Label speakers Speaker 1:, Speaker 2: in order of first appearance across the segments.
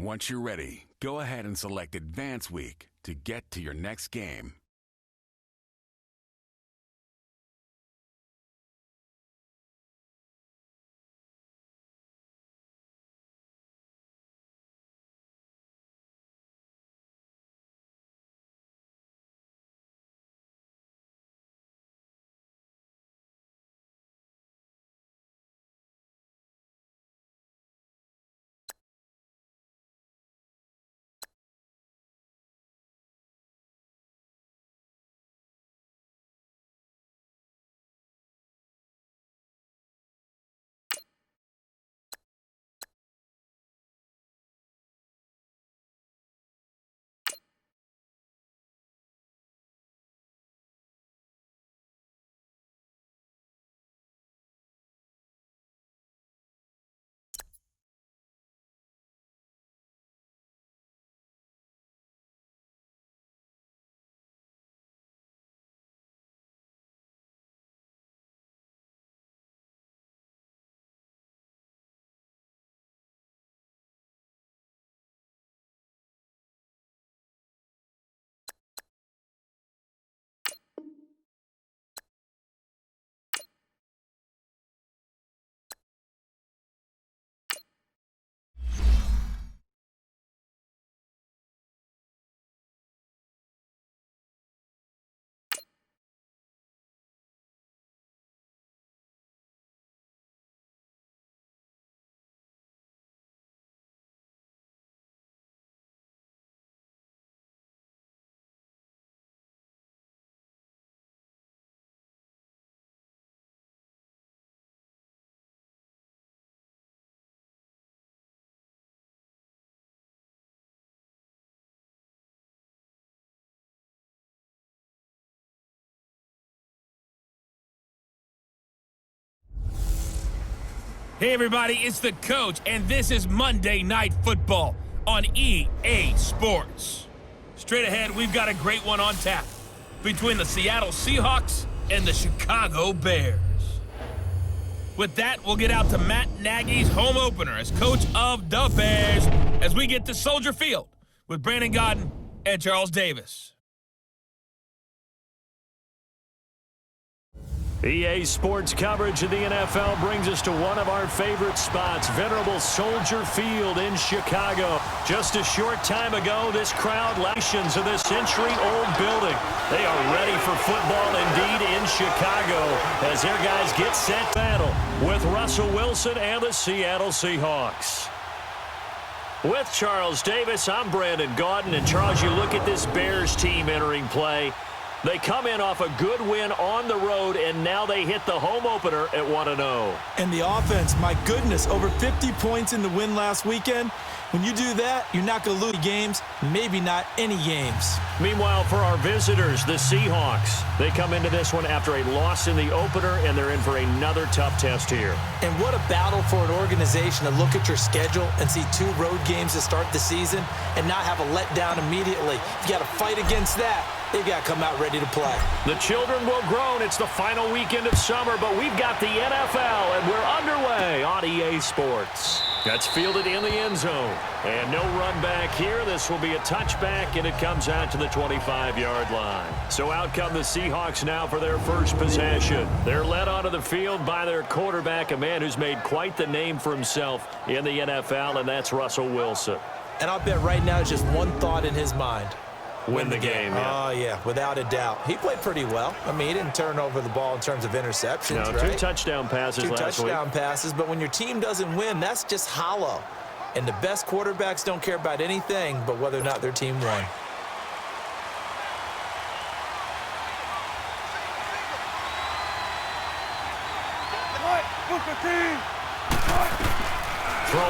Speaker 1: Once you're ready, go ahead and select Advance Week to get to your next game.
Speaker 2: Hey everybody, it's the coach, and this is Monday Night Football on EA Sports. Straight ahead, we've got a great one on tap between the Seattle Seahawks and the Chicago Bears. With that, we'll get out to Matt Nagy's home opener as coach of the Bears as we get to Soldier Field with Brandon Gaudin and Charles Davis.
Speaker 3: EA Sports coverage of the NFL brings us to one of our favorite spots, venerable Soldier Field in Chicago. Just a short time ago, this crowd lations of this century-old building. They are ready for football indeed in Chicago as their guys get set to battle with Russell Wilson and the Seattle Seahawks. With Charles Davis, I'm Brandon Gaudin. And Charles, you look at this Bears team entering play. They come in off a good win on the road, and now they hit the home opener at 1-0.
Speaker 4: And the offense, my goodness, over 50 points in the win last weekend. When you do that, you're not going to lose games, maybe not any games.
Speaker 3: Meanwhile, for our visitors, the Seahawks, they come into this one after a loss in the opener, and they're in for another tough test here.
Speaker 4: And what a battle for an organization to look at your schedule and see 2 road games to start the season and not have a letdown immediately. You got to fight against that. They've got to come out ready to play.
Speaker 3: The children will groan. It's the final weekend of summer, but we've got the NFL, and we're underway on EA Sports. That's fielded in the end zone. And no run back here. This will be a touchback, and it comes out to the 25-yard line. So out come the Seahawks now for their first possession. They're led onto the field by their quarterback, a man who's made quite the name for himself in the NFL, and that's Russell Wilson.
Speaker 4: And I'll bet right now it's just one thought in his mind.
Speaker 3: Win the game. Yeah.
Speaker 4: Oh, yeah, without a doubt. He played pretty well. I mean, he didn't turn over the ball in terms of interceptions,
Speaker 3: no,
Speaker 4: right?
Speaker 3: 2 touchdown passes last week.
Speaker 4: 2 touchdown passes, but when your team doesn't win, that's just hollow. And the best quarterbacks don't care about anything but whether or not their team won.
Speaker 5: Booker T!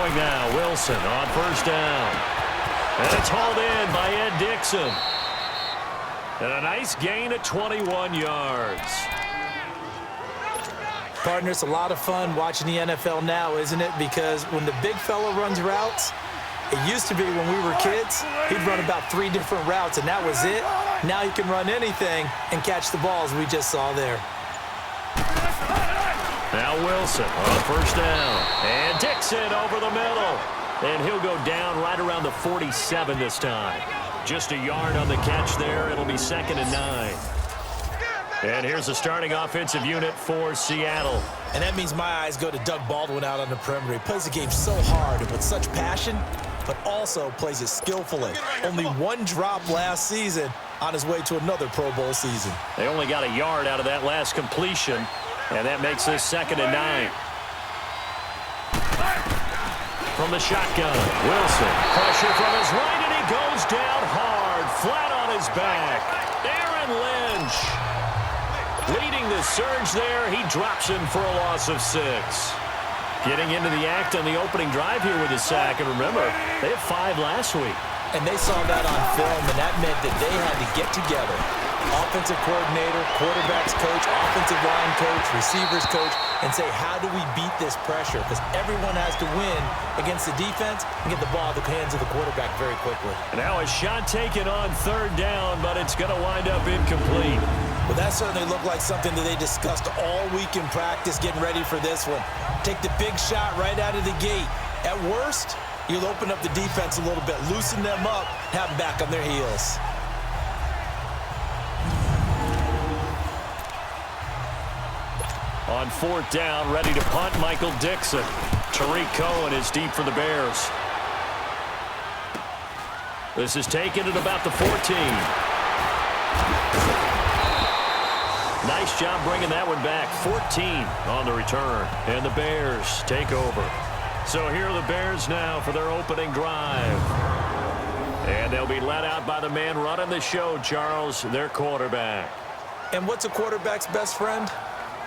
Speaker 3: throwing now. Wilson on first down. And it's hauled in by Ed Dickson. And a nice gain at 21 yards.
Speaker 4: Partner, it's a lot of fun watching the NFL now, isn't it? Because when the big fella runs routes, it used to be when we were kids, he'd run about 3 different routes, and that was it. Now he can run anything and catch the balls we just saw there.
Speaker 3: Now Wilson on first down. And Dixon over the middle. And he'll go down right around the 47 this time. Just a yard on the catch there. It'll be 2nd and 9. And here's the starting offensive unit for Seattle.
Speaker 4: And that means my eyes go to Doug Baldwin out on the perimeter. He plays the game so hard and with such passion, but also plays it skillfully. Only 1 drop last season on his way to another Pro Bowl season.
Speaker 3: They only got a yard out of that last completion, and that makes this 2nd and 9. From the shotgun, Wilson. Pressure from his right, and he goes down hard, flat on his back. Aaron Lynch leading the surge there. He drops him for a loss of 6. Getting into the act on the opening drive here with his sack. And remember, they had 5 last week.
Speaker 4: And they saw that on film, and that meant that they had to get together. Offensive coordinator, quarterbacks coach, offensive line coach, receivers coach, and say, how do we beat this pressure? Because everyone has to win against the defense and get the ball in the hands of the quarterback very quickly.
Speaker 3: And now a shot taken on 3rd down, but it's going to wind up incomplete.
Speaker 4: Well, that certainly looked like something that they discussed all week in practice, getting ready for this one. Take the big shot right out of the gate. At worst, you'll open up the defense a little bit, loosen them up, have them back on their heels.
Speaker 3: On 4th down, ready to punt, Michael Dixon. Tariq Cohen is deep for the Bears. This is taken at about the 14. Nice job bringing that one back. 14 on the return. And the Bears take over. So here are the Bears now for their opening drive. And they'll be led out by the man running the show, Charles, their quarterback.
Speaker 4: And what's a quarterback's best friend?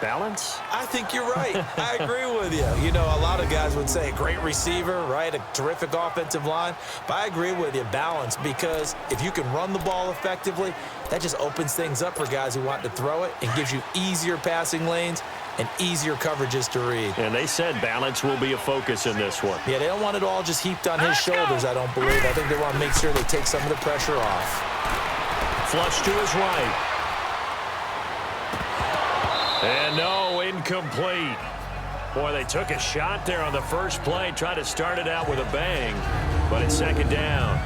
Speaker 3: Balance?
Speaker 4: I think you're right. I agree with you. You know, a lot of guys would say great receiver, right? A terrific offensive line. But I agree with you, balance, because if you can run the ball effectively, that just opens things up for guys who want to throw it and gives you easier passing lanes and easier coverages to read.
Speaker 3: And they said balance will be a focus in this one.
Speaker 4: Yeah, they don't want it all just heaped on his shoulders, I don't believe. I think they want to make sure they take some of the pressure off.
Speaker 3: Flush to his right. And no, incomplete. Boy, they took a shot there on the first play, tried to start it out with a bang, but it's 2nd down.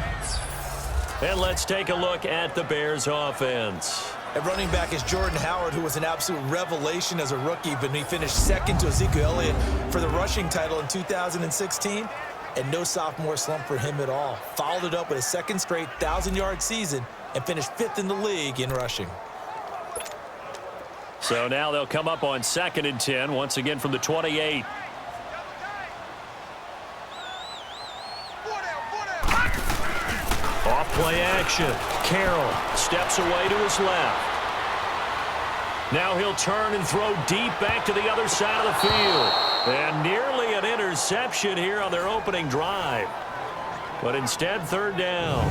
Speaker 3: And let's take a look at the Bears offense.
Speaker 4: At running back is Jordan Howard, who was an absolute revelation as a rookie, but he finished 2nd to Ezekiel Elliott for the rushing title in 2016, and no sophomore slump for him at all. Followed it up with a 2nd straight 1,000-yard season and finished 5th in the league in rushing.
Speaker 3: So now they'll come up on 2nd and 10, once again from the 28. Off play action. Carroll steps away to his left. Now he'll turn and throw deep back to the other side of the field. And nearly an interception here on their opening drive. But instead, 3rd down.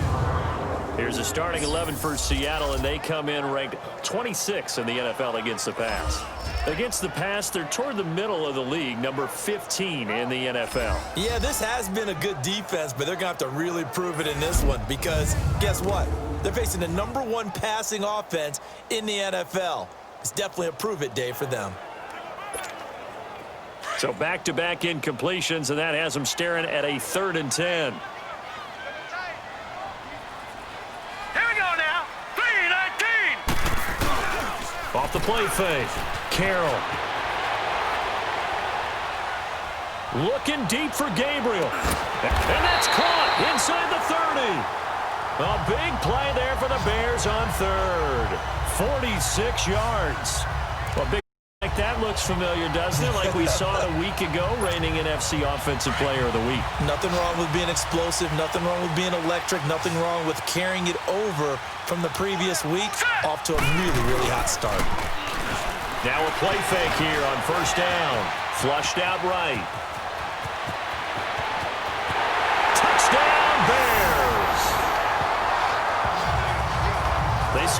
Speaker 3: Here's a starting 11 for Seattle, and they come in ranked 26 in the NFL against the pass. Against the pass, they're toward the middle of the league, number 15 in the NFL.
Speaker 4: Yeah, this has been a good defense, but they're going to have to really prove it in this one because guess what? They're facing the number 1 passing offense in the NFL. It's definitely a prove-it day for them.
Speaker 3: So back-to-back incompletions, and that has them staring at a 3rd and 10. Off the play fake. Carroll. Looking deep for Gabriel. And that's caught inside the 30. A big play there for the Bears on 3rd. 46 yards. Well, big like that looks familiar, doesn't it? Like we saw it a week ago, reigning NFC Offensive Player of the Week.
Speaker 4: Nothing wrong with being explosive. Nothing wrong with being electric. Nothing wrong with carrying it over from the previous week off to a really, really hot start.
Speaker 3: Now a play fake here on 1st down. Flushed out right.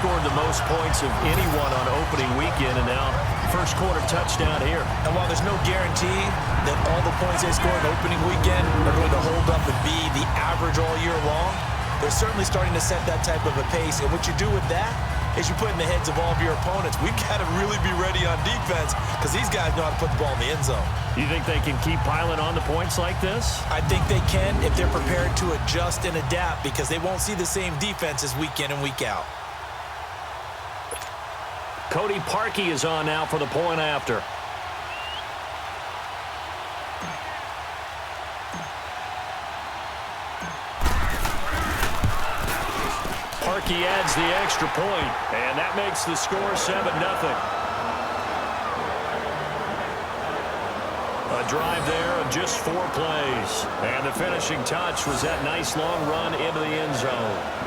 Speaker 3: scored the most points of anyone on opening weekend, and now first quarter touchdown here.
Speaker 4: And while there's no guarantee that all the points they score in opening weekend are going to hold up and be the average all year long, they're certainly starting to set that type of a pace. And what you do with that is you put in the heads of all of your opponents, we've got to really be ready on defense because these guys know how to put the ball in the end zone.
Speaker 3: You think they can keep piling on the points like this?
Speaker 4: I think they can if they're prepared to adjust and adapt because they won't see the same defenses week in and week out.
Speaker 3: Cody Parkey is on now for the point after. Parkey adds the extra point, and that makes the score 7-0. A drive there of just 4 plays. And the finishing touch was that nice long run into the end zone.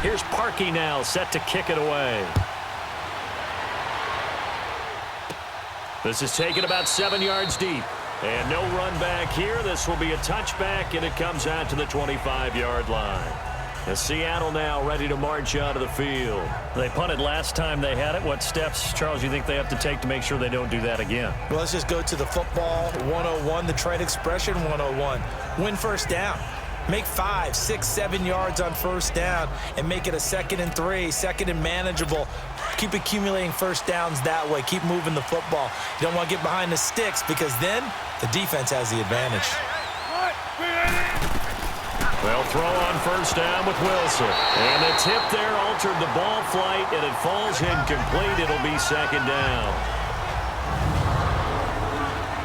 Speaker 3: Here's Parkey now, set to kick it away. This is taken about 7 yards deep. And no run back here. This will be a touchback, and it comes out to the 25-yard line. And Seattle now ready to march out of the field. They punted last time they had it. What steps, Charles, you think they have to take to make sure they don't do that again?
Speaker 4: Well, let's just go to the football 101, the trade expression 101. Win first down. Make 5, 6, 7 yards on first down and make it a 2nd and 3, 2nd and manageable. Keep accumulating first downs that way. Keep moving the football. You don't want to get behind the sticks because then the defense has the advantage.
Speaker 3: They'll throw on first down with Wilson. And the tip there altered the ball flight, and it falls incomplete. It'll be 2nd down.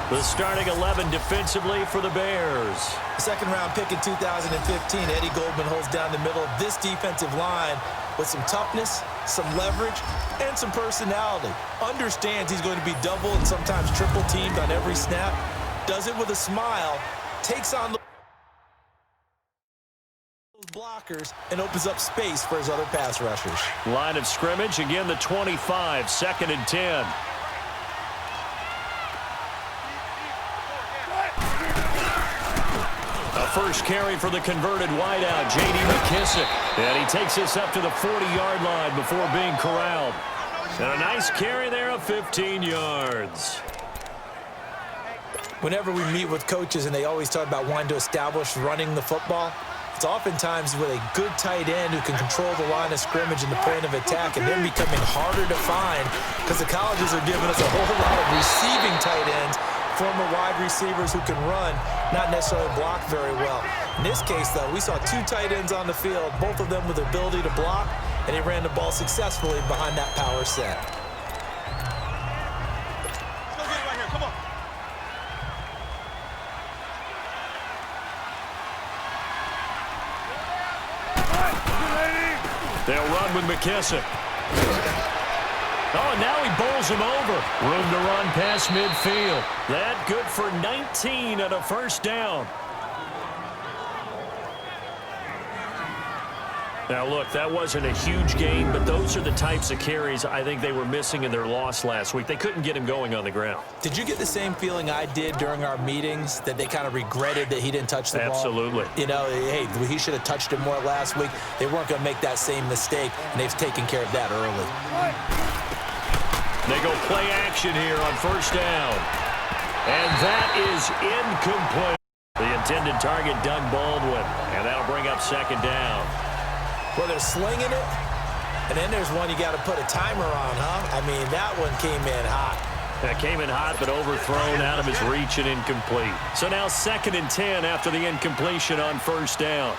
Speaker 3: The starting 11 defensively for the Bears.
Speaker 4: Second-round pick in 2015, Eddie Goldman holds down the middle of this defensive line with some toughness, some leverage, and some personality. Understands he's going to be double and sometimes triple teamed on every snap. Does it with a smile, takes on the blockers, and opens up space for his other pass rushers.
Speaker 3: Line of scrimmage, again the 25, 2nd and 10. First carry for the converted wideout, J.D. McKissic. And he takes this up to the 40-yard line before being corralled. And a nice carry there of 15 yards.
Speaker 4: Whenever we meet with coaches and they always talk about wanting to establish running the football, it's oftentimes with a good tight end who can control the line of scrimmage and the point of attack, and they're becoming harder to find because the colleges are giving us a whole lot of receiving tight ends, former wide receivers who can run, not necessarily block very well. In this case, though, we saw 2 tight ends on the field, both of them with the ability to block, and he ran the ball successfully behind that power set.
Speaker 5: Let's go get it right here. Come on.
Speaker 3: They'll run with McKissic. Oh, and now he bowls him over. Room to run past midfield. That good for 19 and a first down. Now, look, that wasn't a huge gain, but those are the types of carries I think they were missing in their loss last week. They couldn't get him going on the ground.
Speaker 4: Did you get the same feeling I did during our meetings, that they kind of regretted that he didn't touch the ball?
Speaker 3: Absolutely.
Speaker 4: You know, hey, he should have touched it more last week. They weren't going to make that same mistake, and they've taken care of that early.
Speaker 3: They go play action here on first down. And that is incomplete. The intended target, Doug Baldwin, and that'll bring up 2nd down.
Speaker 4: Well, they're slinging it, and then there's one you got to put a timer on, huh? I mean, that one came in hot.
Speaker 3: That came in hot, but overthrown out of his reach and incomplete. So now 2nd and 10 after the incompletion on first down.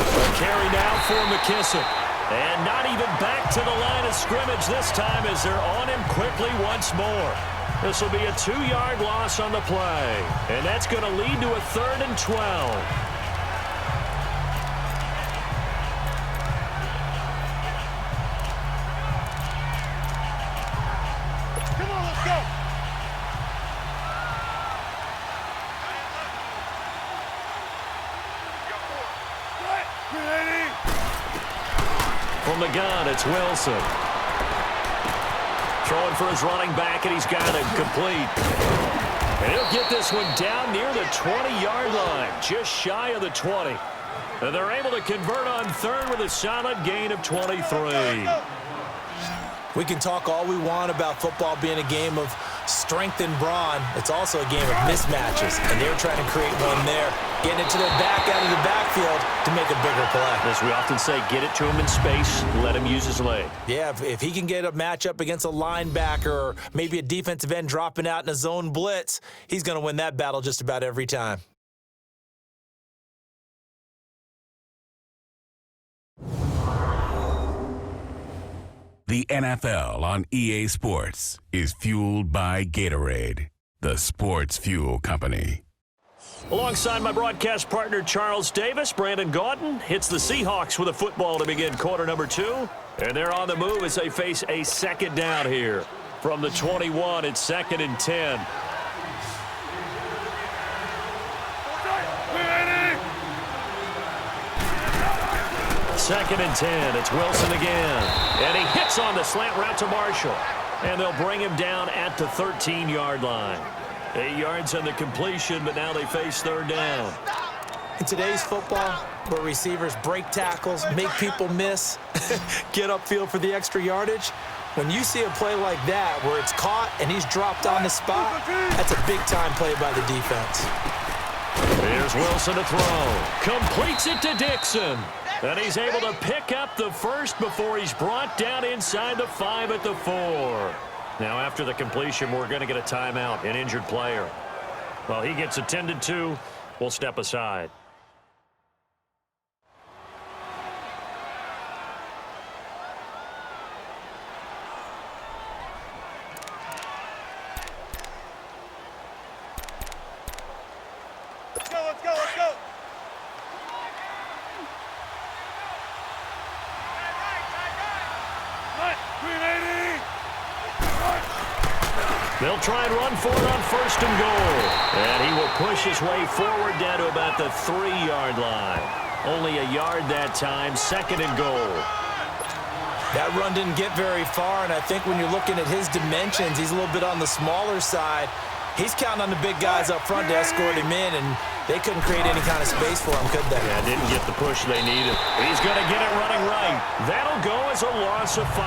Speaker 3: A carry now for McKissic. And not even back to the line of scrimmage this time as they're on him quickly once more. This will be a 2-yard loss on the play. And that's going to lead to a 3rd and 12. From the gun, it's Wilson. Throwing for his running back, and he's got it complete. And he'll get this one down near the 20-yard line, just shy of the 20. And they're able to convert on third with a solid gain of 23.
Speaker 4: We can talk all we want about football being a game of strength and brawn. It's also a game of mismatches, and they're trying to create one there, getting it to their back out of the backfield to make a bigger play.
Speaker 3: As we often say, get it to him in space, let him use his leg.
Speaker 4: Yeah, if he can get a matchup against a linebacker or maybe a defensive end dropping out in a zone blitz, he's going to win that battle just about every time.
Speaker 1: The NFL on EA Sports is fueled by Gatorade, the sports fuel company.
Speaker 3: Alongside my broadcast partner, Charles Davis, Brandon Gaudin hits the Seahawks with a football to begin quarter number 2. And they're on the move as they face a second down here. From the 21, it's 2nd and 10. Second and 10. It's Wilson again. And he hits on the slant route to Marshall. And they'll bring him down at the 13-yard line. 8 yards on the completion, but now they face third down.
Speaker 4: In today's football, where receivers break tackles, make people miss, get upfield for the extra yardage, when you see a play like that where it's caught and he's dropped on the spot, that's a big-time play by the defense.
Speaker 3: Here's Wilson to throw. Completes it to Dixon. And he's able to pick up the first before he's brought down inside the 5 at the 4. Now, after the completion, we're going to get a timeout, an injured player. While he gets attended to, we'll step aside.
Speaker 5: Let's go, let's go, let's go.
Speaker 3: They'll try and run for it on 1st and goal. And he will push his way forward down to about the 3-yard line. Only a yard that time, 2nd and goal.
Speaker 4: That run didn't get very far, and I think when you're looking at his dimensions, he's a little bit on the smaller side. He's counting on the big guys up front to escort him in, and they couldn't create any kind of space for him, could they?
Speaker 3: Yeah, didn't get the push they needed. He's going to get it running right. That'll go as a loss of 5.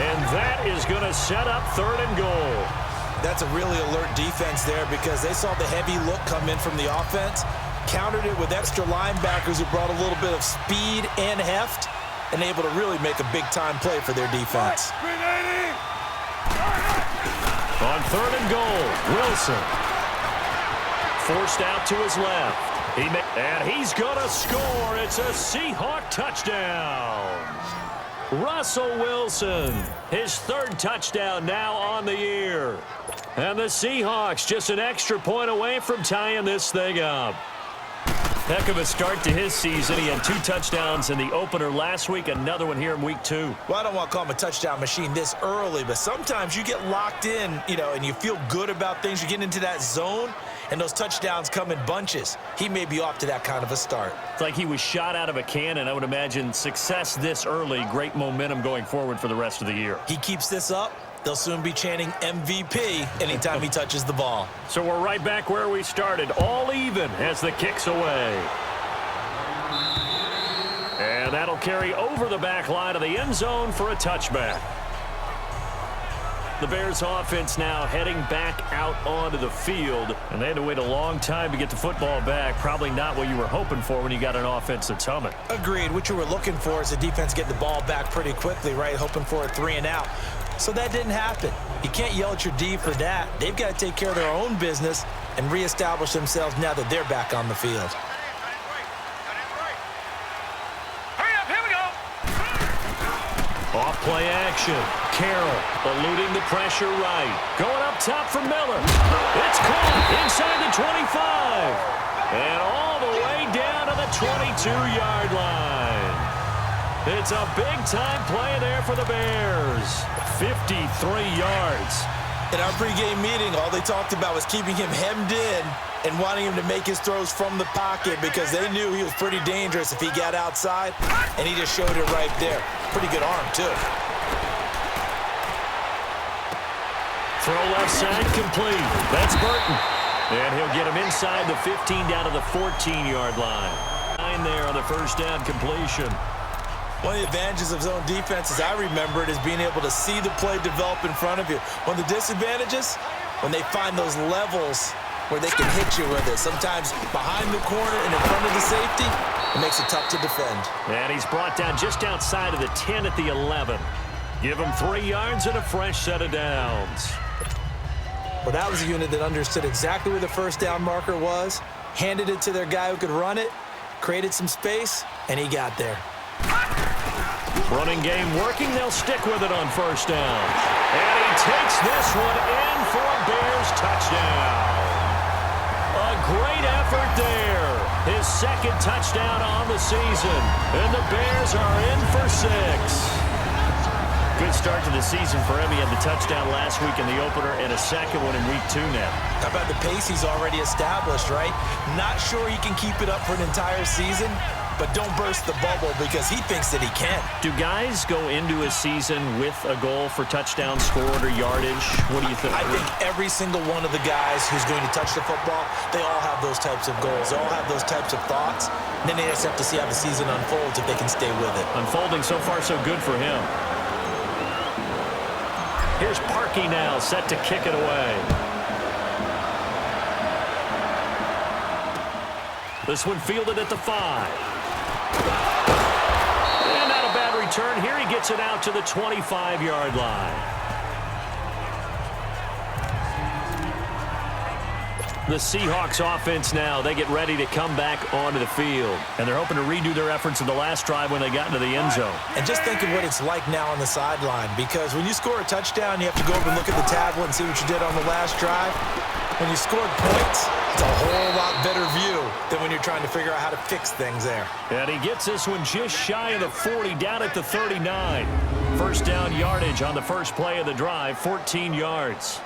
Speaker 3: And that is going to set up 3rd and goal.
Speaker 4: That's a really alert defense there because they saw the heavy look come in from the offense, countered it with extra linebackers who brought a little bit of speed and heft, and able to really make a big-time play for their defense.
Speaker 3: On 3rd and goal, Wilson. Forced out to his left. And he's going to score. It's a Seahawk touchdown. Russell Wilson, his 3rd touchdown now on the year. And the Seahawks just an extra point away from tying this thing up. Heck of a start to his season. He had 2 touchdowns in the opener last week, another one here in week 2.
Speaker 4: Well, I don't want to call him a touchdown machine this early, but sometimes you get locked in, and you feel good about things. You get into that zone, and those touchdowns come in bunches. He may be off to that kind of a start.
Speaker 3: It's like he was shot out of a cannon. I would imagine success this early, great momentum going forward for the rest of the year.
Speaker 4: He keeps this up, they'll soon be chanting MVP anytime he touches the ball.
Speaker 3: So we're right back where we started, all even as the kick's away. And that'll carry over the back line of the end zone for a touchback. The Bears offense now heading back out onto the field, and they had to wait a long time to get the football back. Probably not what you were hoping for when you got an offense that's humming.
Speaker 4: Agreed. What you were looking for is the defense getting the ball back pretty quickly, right? Hoping for a 3 and out. So that didn't happen. You can't yell at your D for that. They've got to take care of their own business and reestablish themselves now that they're back on the field.
Speaker 5: Hurry up, here we go.
Speaker 3: Off play action. Carroll eluding the pressure right. Going up top for Miller. It's caught inside the 25. And all the way down to the 22-yard line. It's a big-time play there for the Bears. 53 yards.
Speaker 4: In our pregame meeting, all they talked about was keeping him hemmed in and wanting him to make his throws from the pocket because they knew he was pretty dangerous if he got outside, and he just showed it right there. Pretty good arm, too.
Speaker 3: Throw left side complete. That's Burton. And he'll get him inside the 15 down to the 14-yard line. 9 there on the first down completion.
Speaker 4: One of the advantages of zone defense, as I remember it, is being able to see the play develop in front of you. One of the disadvantages, when they find those levels where they can hit you with it. Sometimes behind the corner and in front of the safety, it makes it tough to defend.
Speaker 3: And he's brought down just outside of the 10 at the 11. Give him 3 yards and a fresh set of downs.
Speaker 4: Well, that was a unit that understood exactly where the first down marker was, handed it to their guy who could run it, created some space, and he got there.
Speaker 3: Running game working. They'll stick with it on first down. And he takes this one in for a Bears touchdown. A great effort there. His second touchdown on the season. And the Bears are in for 6. Good start to the season for him. He had the touchdown last week in the opener and a second one in week 2 now.
Speaker 4: How about the pace he's already established, right? Not sure he can keep it up for an entire season, but don't burst the bubble because he thinks that he can.
Speaker 3: Do guys go into a season with a goal for touchdown scored or yardage? What do you think?
Speaker 4: I think every single one of the guys who's going to touch the football, they all have those types of goals. They all have those types of thoughts. And then they just have to see how the season unfolds if they can stay with it.
Speaker 3: Unfolding so far so good for him. Here's Parkey now, set to kick it away. This one fielded at the 5. And not a bad return. Here he gets it out to the 25-yard line. The Seahawks offense now, they get ready to come back onto the field. And they're hoping to redo their efforts in the last drive when they got into the end zone.
Speaker 4: And just think of what it's like now on the sideline, because when you score a touchdown, you have to go over and look at the tablet and see what you did on the last drive. When you scored points, it's a whole lot better view than when you're trying to figure out how to fix things there.
Speaker 3: And he gets this one just shy of the 40, down at the 39. First down yardage on the first play of the drive, 14 yards.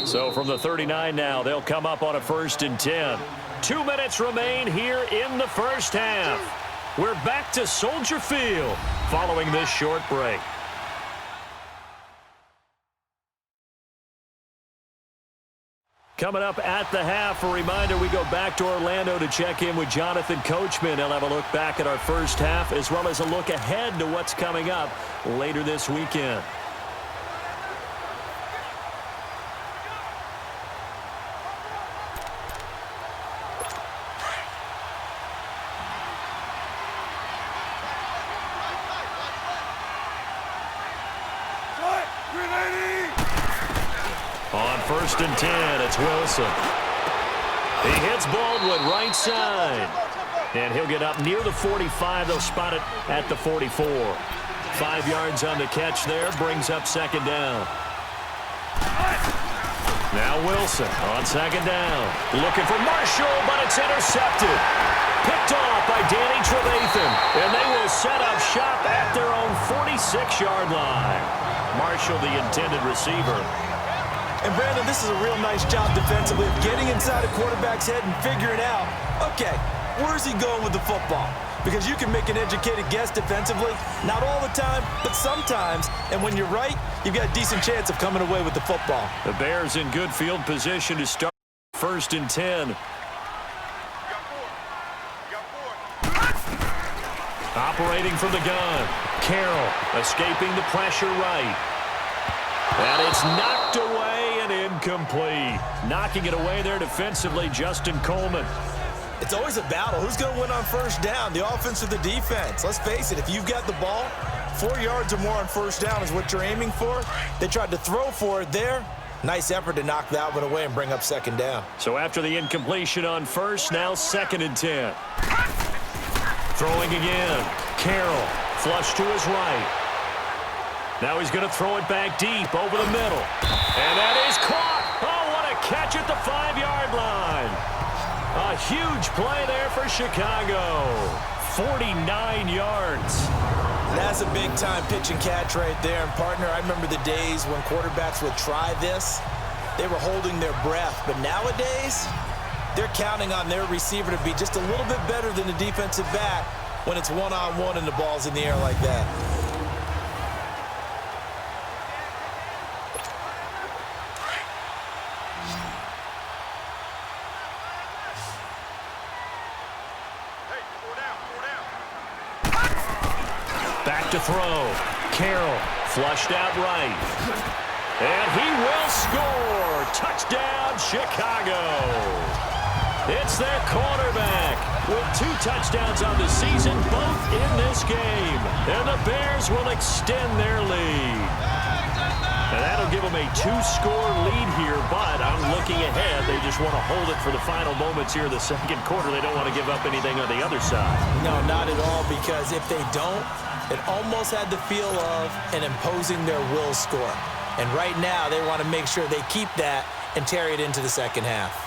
Speaker 3: So from the 39 now, they'll come up on a 1st and 10. 2 minutes remain here in the first half. We're back to Soldier Field following this short break. Coming up at the half, a reminder, we go back to Orlando to check in with Jonathan Coachman. He'll have a look back at our first half as well as a look ahead to what's coming up later this weekend. On 1st and 10, it's Wilson. He hits Baldwin right side. And he'll get up near the 45. They'll spot it at the 44. 5 yards on the catch there, brings up 2nd down. Now Wilson on 2nd down. Looking for Marshall, but it's intercepted. Picked off by Danny Trevathan. And they will set up shop at their own 46-yard line. Marshall, the intended receiver.
Speaker 4: And, Brandon, this is a real nice job defensively of getting inside a quarterback's head and figuring out, okay, where's he going with the football? Because you can make an educated guess defensively, not all the time, but sometimes. And when you're right, you've got a decent chance of coming away with the football.
Speaker 3: The Bears in good field position to start 1st and 10. Operating from the gun. Carroll escaping the pressure right. And it's knocked away and incomplete. Knocking it away there defensively, Justin Coleman.
Speaker 4: It's always a battle. Who's going to win on first down, the offense or the defense? Let's face it, if you've got the ball, 4 yards or more on first down is what you're aiming for. They tried to throw for it there. Nice effort to knock that one away and bring up 2nd down.
Speaker 3: So after the incompletion on first, now 2nd and 10. Throwing again. Carroll, flush to his right. Now he's going to throw it back deep over the middle. And that is caught. Oh, what a catch at the 5-yard line. A huge play there for Chicago. 49 yards.
Speaker 4: That's a big-time pitch and catch right there. And, partner, I remember the days when quarterbacks would try this. They were holding their breath. But nowadays, they're counting on their receiver to be just a little bit better than the defensive back when it's one-on-one and the ball's in the air like that.
Speaker 3: Back to throw. Carroll flushed out right. And he will score. Touchdown, Chicago. It's their quarterback with 2 touchdowns on the season, both in this game. And the Bears will extend their lead. And that'll give them a 2-score lead here, but I'm looking ahead. They just want to hold it for the final moments here in the second quarter. They don't want to give up anything on the other side.
Speaker 4: No, not at all, because if they don't, it almost had the feel of an imposing their will score. And right now, they want to make sure they keep that and carry it into the second half.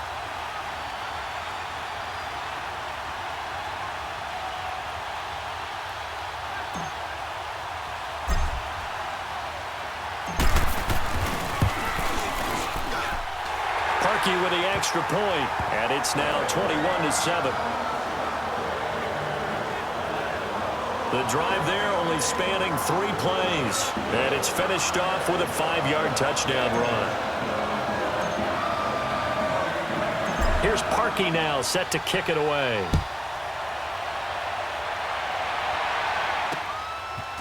Speaker 3: Parkey with the extra point, and it's now 21-7. The drive there only spanning 3 plays, and it's finished off with a 5-yard touchdown run. Here's Parkey now, set to kick it away.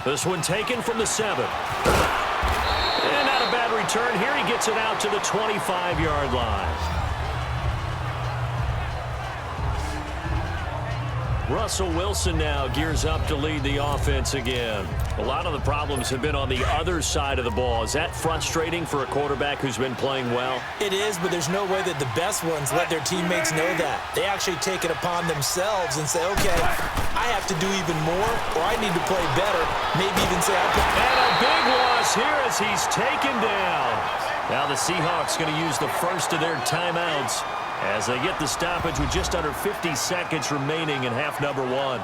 Speaker 3: This one taken from the 7. And not a bad return here. He gets it out to the 25-yard line. Russell Wilson now gears up to lead the offense again. A lot of the problems have been on the other side of the ball. Is that frustrating for a quarterback who's been playing well?
Speaker 4: It is, but there's no way that the best ones let their teammates know that. They actually take it upon themselves and say, okay, I have to do even more, or I need to play better. Maybe even say, I'll play.
Speaker 3: And a big loss here as he's taken down. Now the Seahawks going to use the first of their timeouts as they get the stoppage with just under 50 seconds remaining in half number 1.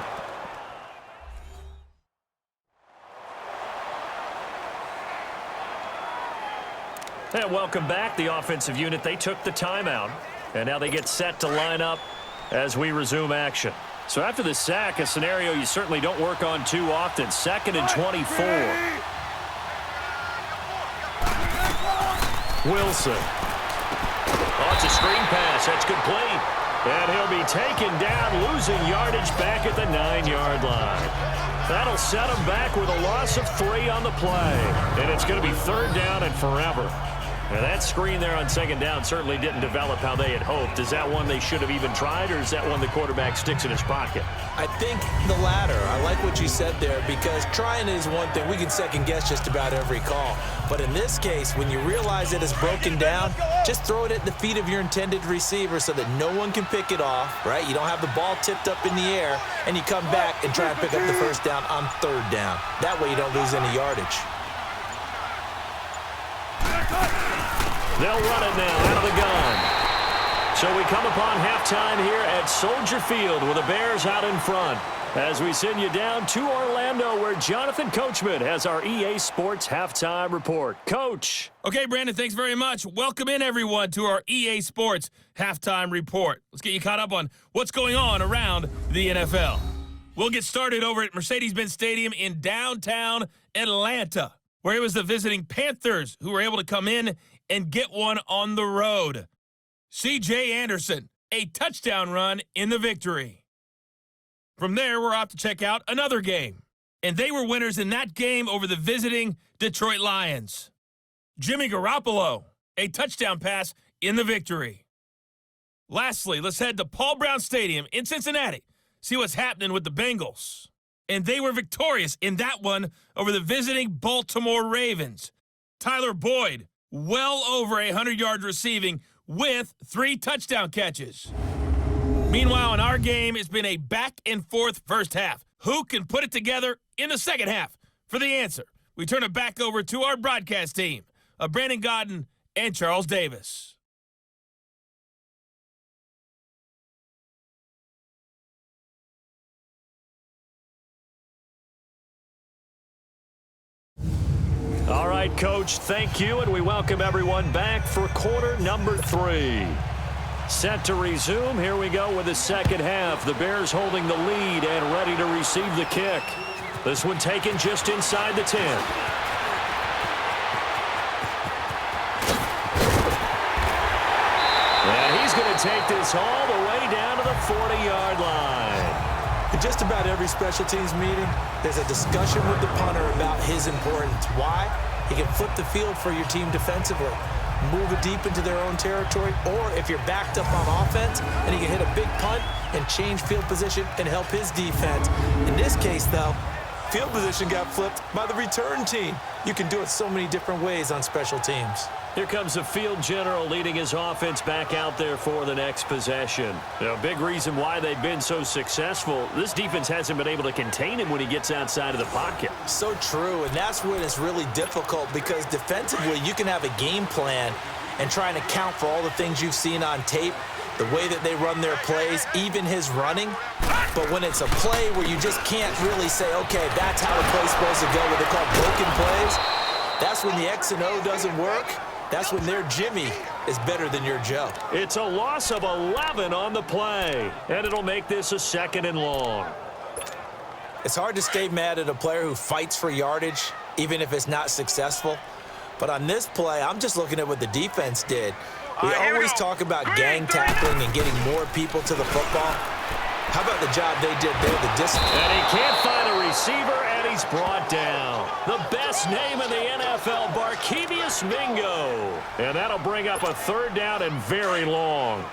Speaker 3: And welcome back, the offensive unit. They took the timeout, and now they get set to line up as we resume action. So after the sack, a scenario you certainly don't work on too often. 2nd and 24. Wilson. Oh, it's a screen pass. That's complete. And he'll be taken down, losing yardage back at the 9-yard line. That'll set him back with a loss of 3 on the play. And it's going to be 3rd down and forever. Now that screen there on 2nd down certainly didn't develop how they had hoped. Is that one they should have even tried, or is that one the quarterback sticks in his pocket?
Speaker 4: I think the latter. I like what you said there, because trying is one thing. We can second-guess just about every call. But in this case, when you realize it is broken down, just throw it at the feet of your intended receiver so that no one can pick it off, right? You don't have the ball tipped up in the air, and you come back and try and pick up the 1st down on 3rd down. That way you don't lose any yardage.
Speaker 3: They'll run it now out of the gun. So we come upon halftime here at Soldier Field with the Bears out in front as we send you down to Orlando where Jonathan Coachman has our EA Sports Halftime Report. Coach.
Speaker 2: Okay, Brandon, thanks very much. Welcome in, everyone, to our EA Sports Halftime Report. Let's get you caught up on what's going on around the NFL. We'll get started over at Mercedes-Benz Stadium in downtown Atlanta, where it was the visiting Panthers who were able to come in and get one on the road. C.J. Anderson, a touchdown run in the victory. From there, we're off to check out another game. And they were winners in that game over the visiting Detroit Lions. Jimmy Garoppolo, a touchdown pass in the victory. Lastly, let's head to Paul Brown Stadium in Cincinnati, see what's happening with the Bengals. And they were victorious in that one over the visiting Baltimore Ravens. Tyler Boyd, well over 100 yards receiving with 3 touchdown catches. Meanwhile, in our game, it's been a back-and-forth first half. Who can put it together in the second half? For the answer, we turn it back over to our broadcast team of Brandon Godden and Charles Davis.
Speaker 3: right, Coach, thank you, and we welcome everyone back for quarter number 3. Set to resume. Here we go with the second half. The Bears holding the lead and ready to receive the kick. This one taken just inside the 10. And he's going to take this all the way down to the 40-yard line.
Speaker 4: In just about every special teams meeting, there's a discussion with the punter about his importance. Why? He can flip the field for your team defensively, move it deep into their own territory, or if you're backed up on offense, and he can hit a big punt and change field position and help his defense. In this case, though, field position got flipped by the return team. You can do it so many different ways on special teams.
Speaker 3: Here comes the field general leading his offense back out there for the next possession. A big reason why they've been so successful, this defense hasn't been able to contain him when he gets outside of the pocket.
Speaker 4: So true, and that's when it's really difficult because defensively you can have a game plan and trying to count for all the things you've seen on tape, the way that they run their plays, even his running. But when it's a play where you just can't really say, okay, that's how the play's supposed to go, what they call broken plays, that's when the X and O doesn't work. That's when their Jimmy is better than your Joe.
Speaker 3: It's a loss of 11 on the play, and it'll make this a 2nd and long.
Speaker 4: It's hard to stay mad at a player who fights for yardage, even if it's not successful. But on this play, I'm just looking at what the defense did. We always talk about gang tackling and getting more people to the football. How about the job they did there, the discipline?
Speaker 3: And he can't find a receiver, and he's brought down. The best name in the NFL, Barkevious Mingo. And that'll bring up a 3rd down and very long.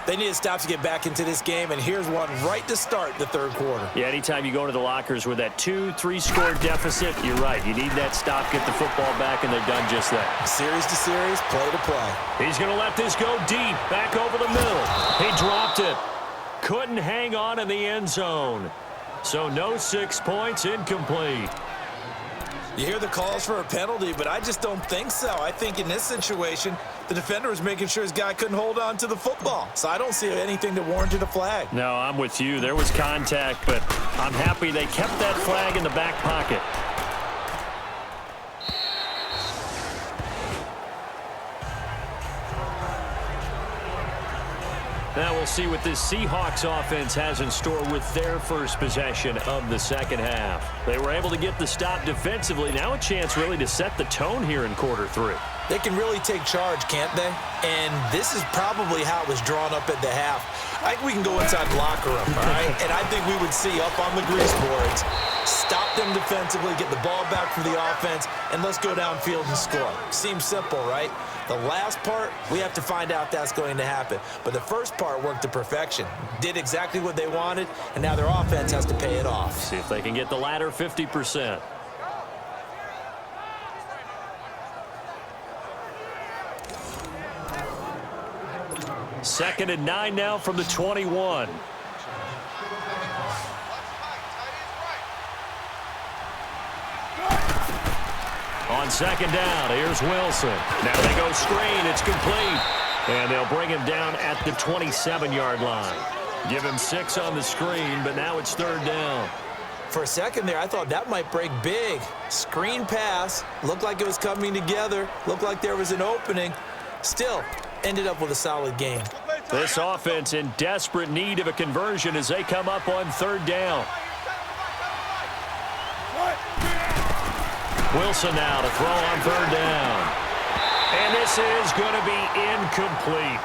Speaker 4: They need to stop to get back into this game, and here's one right to start the 3rd quarter.
Speaker 3: Yeah, anytime you go to the lockers with that 2-3 score deficit, you're right. You need that stop, get the football back, and they've done just that.
Speaker 4: Series to series, play to play.
Speaker 3: He's going to let this go deep, back over the middle. He dropped it. Couldn't hang on in the end zone. So no 6 points, incomplete.
Speaker 4: You hear the calls for a penalty, but I just don't think so. I think in this situation, the defender was making sure his guy couldn't hold on to the football. So I don't see anything that warranted a flag.
Speaker 3: No, I'm with you. There was contact, but I'm happy they kept that flag in the back pocket. Now we'll see what this Seahawks offense has in store with their first possession of the second half. They were able to get the stop defensively. Now a chance really to set the tone here in quarter 3.
Speaker 4: They can really take charge, can't they? And this is probably how it was drawn up at the half. I think we can go inside the locker room, all right? And I think we would see up on the grease boards, stop them defensively, get the ball back for the offense, and let's go downfield and score. Seems simple, right? The last part, we have to find out that's going to happen. But the first part worked to perfection. Did exactly what they wanted, and now their offense has to pay it off.
Speaker 3: See if they can get the latter 50%. Second and 9 now from the 21. On second down, here's Wilson. Now they go screen. It's complete. And they'll bring him down at the 27-yard line. Give him 6 on the screen, but now it's 3rd down.
Speaker 4: For a second there, I thought that might break big. Screen pass. Looked like it was coming together. Looked like there was an opening. Still, ended up with a solid game.
Speaker 3: This offense in desperate need of a conversion as they come up on 3rd down. Wilson now to throw on 3rd down. And this is going to be incomplete.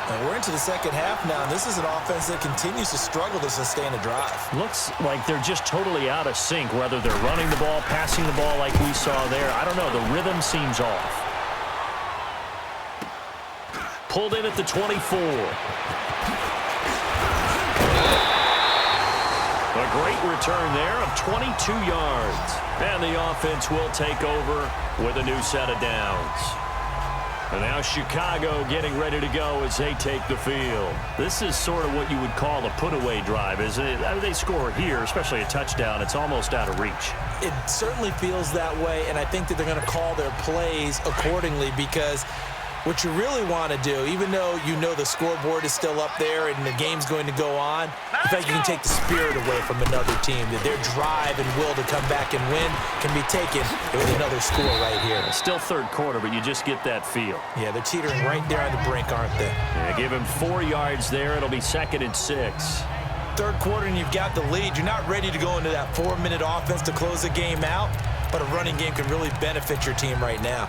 Speaker 4: And we're into the second half now. This is an offense that continues to struggle to sustain a drive.
Speaker 3: Looks like they're just totally out of sync, whether they're running the ball, passing the ball like we saw there. I don't know. The rhythm seems off. Pulled in at the 24. A great return there of 22 yards. And the offense will take over with a new set of downs. And now Chicago getting ready to go as they take the field. This is sort of what you would call a put-away drive, isn't it? They score here, especially a touchdown. It's almost out of reach.
Speaker 4: It certainly feels that way, and I think that they're going to call their plays accordingly because What you really want to do, even though you know the scoreboard is still up there and the game's going to go on, in fact, you can take the spirit away from another team, that their drive and will to come back and win can be taken with another score right here.
Speaker 3: Still third quarter, but you just get that feel.
Speaker 4: Yeah, they're teetering right there on the brink, aren't they?
Speaker 3: Yeah, give him 4 yards there. It'll be 2nd and 6.
Speaker 4: Third quarter and you've got the lead. You're not ready to go into that 4-minute offense to close the game out, but a running game can really benefit your team right now.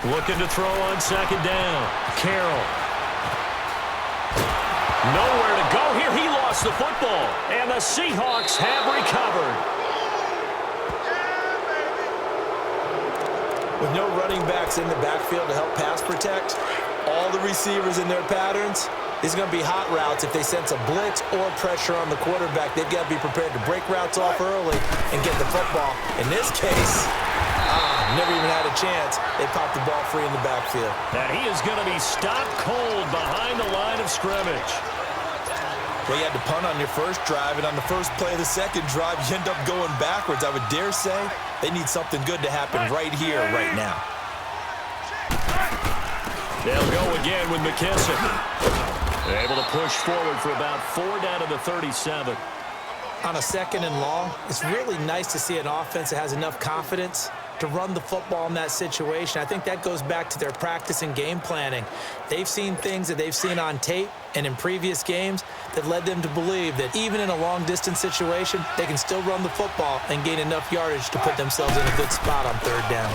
Speaker 3: Looking to throw on 2nd down. Carroll. Nowhere to go here. He lost the football. And the Seahawks have recovered.
Speaker 4: With no running backs in the backfield to help pass protect, all the receivers in their patterns, these are going to be hot routes. If they sense a blitz or pressure on the quarterback, they've got to be prepared to break routes off early and get the football. In this case, never even had a chance. They popped the ball free in the backfield.
Speaker 3: And he is going to be stopped cold behind the line of scrimmage.
Speaker 4: Well, you had to punt on your first drive, and on the first play of the second drive, you end up going backwards. I would dare say they need something good to happen right here, right now.
Speaker 3: They'll go again with McKissick. They're able to push forward for about 4 down to the 37.
Speaker 4: On a 2nd and long, it's really nice to see an offense that has enough confidence to run the football in that situation. I think that goes back to their practice and game planning. They've seen things that they've seen on tape and in previous games that led them to believe that even in a long-distance situation, they can still run the football and gain enough yardage to put themselves in a good spot on 3rd down.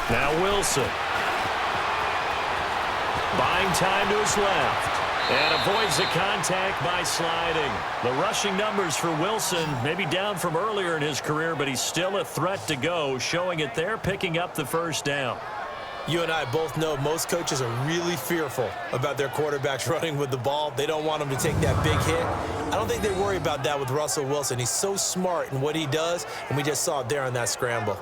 Speaker 3: Now Wilson. Buying time to his left. And avoids the contact by sliding. The rushing numbers for Wilson may be down from earlier in his career, but he's still a threat to go, showing it there, picking up the 1st down.
Speaker 4: You and I both know most coaches are really fearful about their quarterbacks running with the ball. They don't want them to take that big hit. I don't think they worry about that with Russell Wilson. He's so smart in what he does, and we just saw it there on that scramble.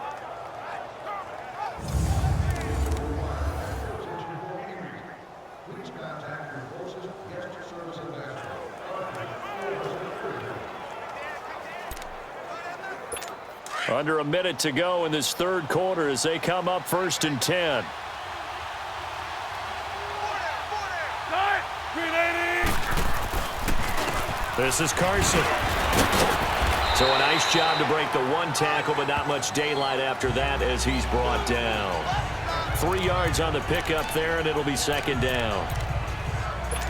Speaker 3: Under a minute to go in this 3rd quarter as they come up 1st and 10. This is Carson. So a nice job to break the 1 tackle, but not much daylight after that as he's brought down. 3 yards on the pickup there, and it'll be 2nd down.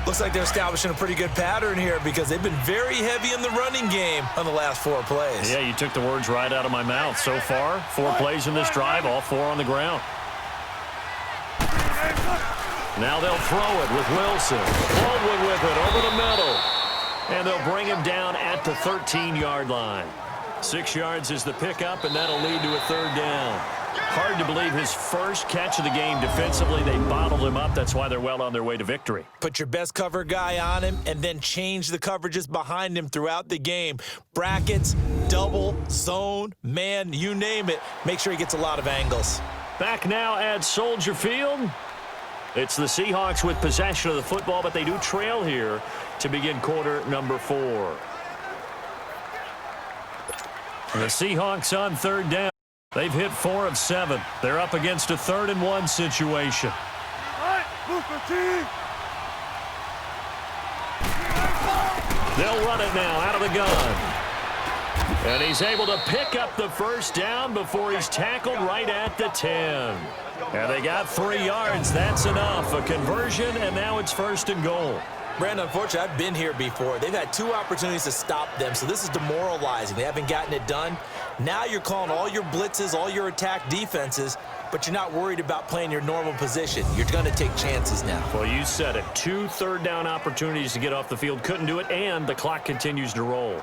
Speaker 4: Looks like they're establishing a pretty good pattern here because they've been very heavy in the running game on the last 4 plays.
Speaker 3: Yeah, you took the words right out of my mouth. So far, 4 plays in this drive, all 4 on the ground. Now they'll throw it with Wilson. Baldwin with it over the middle. And they'll bring him down at the 13-yard line. 6 yards is the pickup, and that'll lead to a 3rd down. Hard to believe his first catch of the game defensively. They bottled him up. That's why they're well on their way to victory.
Speaker 4: Put your best cover guy on him and then change the coverages behind him throughout the game. Brackets, double, zone, man, you name it. Make sure he gets a lot of angles.
Speaker 3: Back now at Soldier Field. It's the Seahawks with possession of the football, but they do trail here to begin quarter number 4. The Seahawks on 3rd down. They've hit 4 of 7. They're up against a 3rd and 1 situation. They'll run it now out of the gun. And he's able to pick up the 1st down before he's tackled right at the 10. And they got 3 yards. That's enough. A conversion, and now it's 1st and goal.
Speaker 4: Brandon, unfortunately, I've been here before. They've had 2 opportunities to stop them, so this is demoralizing. They haven't gotten it done. Now you're calling all your blitzes, all your attack defenses, but you're not worried about playing your normal position. You're going to take chances now.
Speaker 3: Well, you said it. 2 3rd down opportunities to get off the field. Couldn't do it, and the clock continues to roll.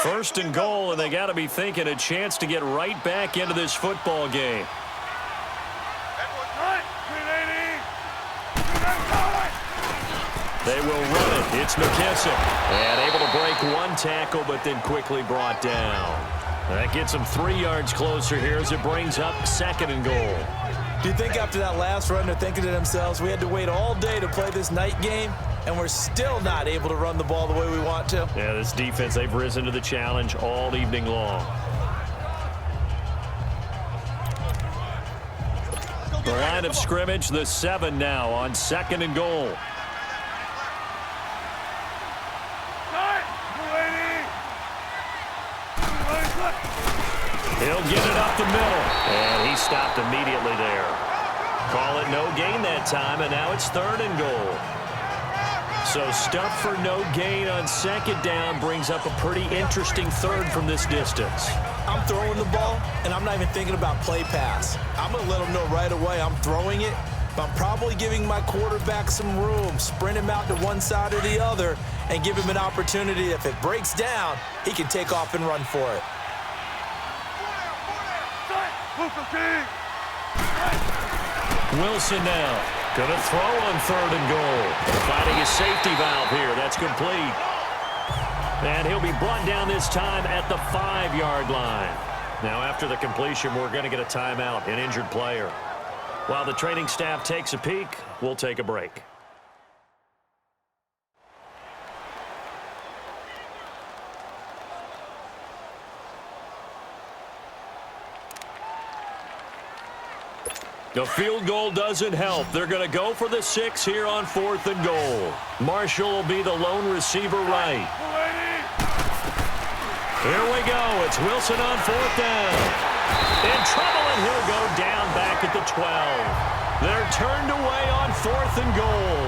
Speaker 3: 1st and goal, and they got to be thinking a chance to get right back into this football game. They will run it. It's McKissick. And able to break 1 tackle, but then quickly brought down. That gets them 3 yards closer here as it brings up 2nd and goal.
Speaker 4: Do you think after that last run they're thinking to themselves, we had to wait all day to play this night game, and we're still not able to run the ball the way we want to?
Speaker 3: Yeah, this defense, they've risen to the challenge all evening long. The line of scrimmage, the 7 now on 2nd and goal. He'll get it up the middle, and he stopped immediately there. Call it no gain that time, and now it's 3rd and goal. So stuff for no gain on 2nd down brings up a pretty interesting 3rd from this distance.
Speaker 4: I'm throwing the ball, and I'm not even thinking about play pass. I'm going to let them know right away I'm throwing it, but I'm probably giving my quarterback some room, sprint him out to one side or the other, and give him an opportunity. If it breaks down, he can take off and run for it.
Speaker 3: Wilson now going to throw on 3rd and goal. Finding his safety valve here. That's complete. And he'll be brought down this time at the 5-yard line. Now after the completion, we're going to get a timeout, an injured player. While the training staff takes a peek, we'll take a break. The field goal doesn't help. They're going to go for the 6 here on 4th and goal. Marshall will be the lone receiver right. Here we go. It's Wilson on 4th down. In trouble, and he'll go down back at the 12. They're turned away on 4th and goal.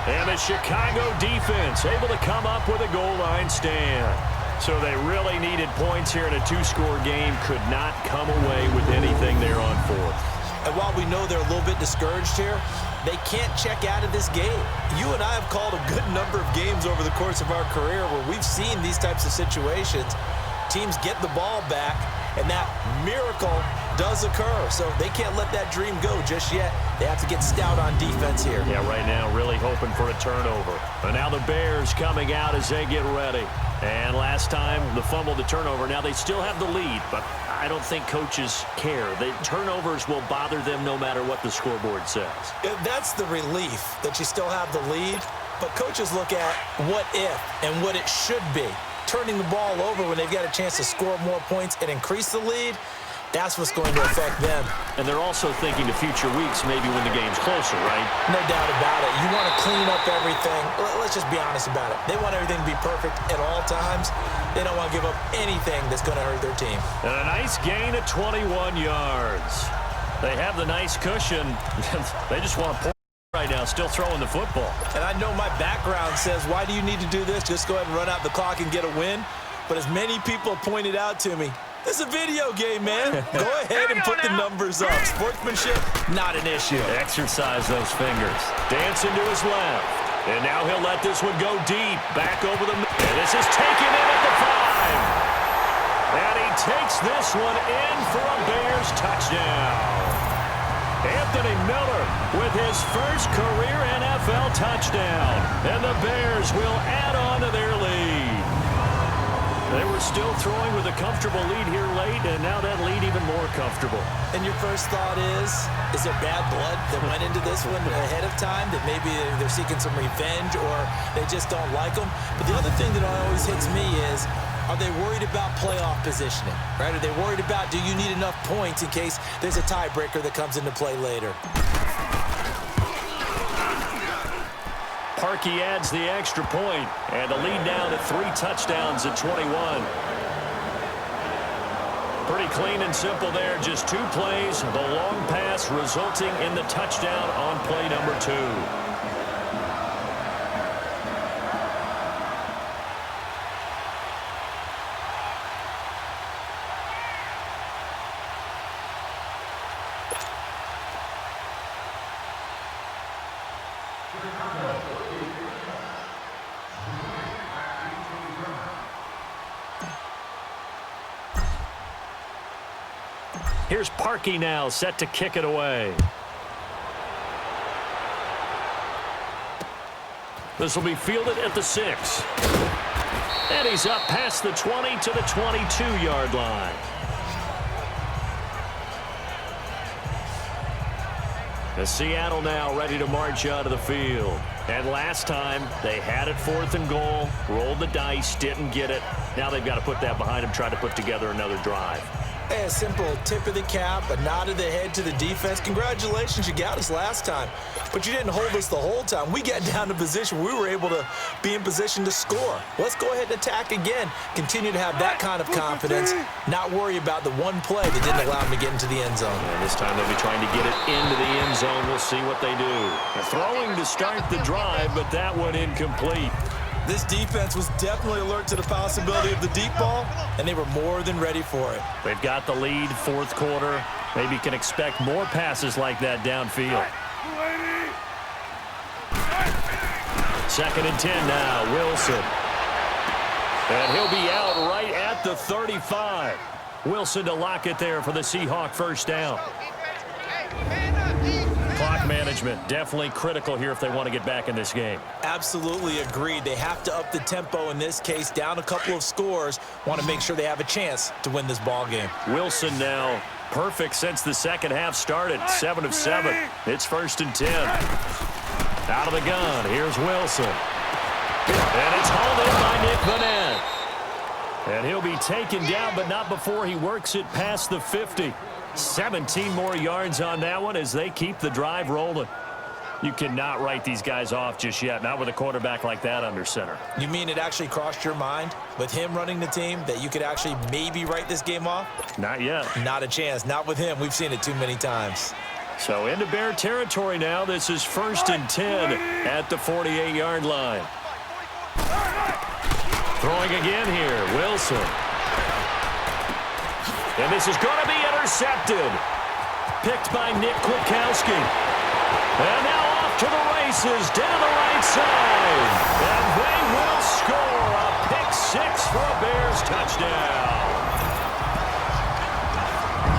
Speaker 3: And the Chicago defense able to come up with a goal line stand. So they really needed points here in a 2-score game. Could not come away with anything there on 4th.
Speaker 4: And while we know they're a little bit discouraged here, they can't check out of this game. You and I have called a good number of games over the course of our career where we've seen these types of situations. Teams get the ball back, and that miracle does occur. So they can't let that dream go just yet. They have to get stout on defense here.
Speaker 3: Yeah, right now really hoping for a turnover. And now the Bears coming out as they get ready. And last time, the fumble, the turnover. Now they still have the lead, but I don't think coaches care. The turnovers will bother them no matter what the scoreboard says.
Speaker 4: That's the relief that you still have the lead. But coaches look at what if and what it should be. Turning the ball over when they've got a chance to score more points and increase the lead, that's what's going to affect them.
Speaker 3: And they're also thinking to future weeks, maybe when the game's closer, right?
Speaker 4: No doubt about it. You want to clean up everything. Let's just be honest about it. They want everything to be perfect at all times. They don't want to give up anything that's going to hurt their team.
Speaker 3: And a nice gain of 21 yards. They have the nice cushion. They just want to right now, still throwing the football.
Speaker 4: And I know my background says, why do you need to do this? Just go ahead and run out the clock and get a win. But as many people pointed out to me, this is a video game, man. Go ahead and put the numbers up. Sportsmanship, not an issue.
Speaker 3: Exercise those fingers. Dancing to his left. And now he'll let this one go deep. Back over the middle. And this is taken in at the 5. And he takes this one in for a Bears touchdown. Anthony Miller with his first career NFL touchdown. And the Bears will add on to their lead. They were still throwing with a comfortable lead here late, and now that lead even more comfortable.
Speaker 4: And your first thought is there bad blood that went into this one ahead of time, that maybe they're seeking some revenge or they just don't like them? But the other thing that always hits me is, are they worried about playoff positioning, right? Are they worried about, do you need enough points in case there's a tiebreaker that comes into play later?
Speaker 3: Parkey adds the extra point, and the lead down to 3 touchdowns at 21. Pretty clean and simple there, just 2 plays, the long pass resulting in the touchdown on play number 2. Here's Parkey now, set to kick it away. This will be fielded at the 6. And he's up past the 20 to the 22-yard line. The Seattle now ready to march out of the field. And last time, they had it 4th and goal, rolled the dice, didn't get it. Now they've got to put that behind them, try to put together another drive.
Speaker 4: Hey, a simple tip of the cap, a nod of the head to the defense. Congratulations, you got us last time. But you didn't hold us the whole time. We got down to position. We were able to be in position to score. Let's go ahead and attack again. Continue to have that kind of confidence. Not worry about the one play that didn't allow them to get into the end zone.
Speaker 3: And this time they'll be trying to get it into the end zone. We'll see what they do. Throwing to start the drive, but that one incomplete.
Speaker 4: This defense was definitely alert to the possibility of the deep ball, and they were more than ready for it.
Speaker 3: They've got the lead, 4th quarter. Maybe can expect more passes like that downfield. 2nd and 10 now, Wilson. And he'll be out right at the 35. Wilson to lock it there for the Seahawk first down. Clock management, definitely critical here if they want to get back in this game.
Speaker 4: Absolutely agreed. They have to up the tempo in this case, down a couple of scores. Want to make sure they have a chance to win this ball game.
Speaker 3: Wilson now perfect since the second half started, 7 of 7. It's 1st and 10. Out of the gun, here's Wilson. And it's hauled in by Nick Vannett. And he'll be taken down, but not before he works it past the 50. 17 more yards on that one as they keep the drive rolling. You cannot write these guys off just yet, not with a quarterback like that under center.
Speaker 4: You mean it actually crossed your mind with him running the team that you could actually maybe write this game off?
Speaker 3: Not yet.
Speaker 4: Not a chance. Not with him. We've seen it too many times.
Speaker 3: So into Bear territory now. This is 1st and 10 at the 48-yard line. Throwing again here, Wilson. And this is going to be intercepted. Picked by Nick Kwiatkowski. And now off to the races down the right side. And they will score a pick 6 for a Bears touchdown.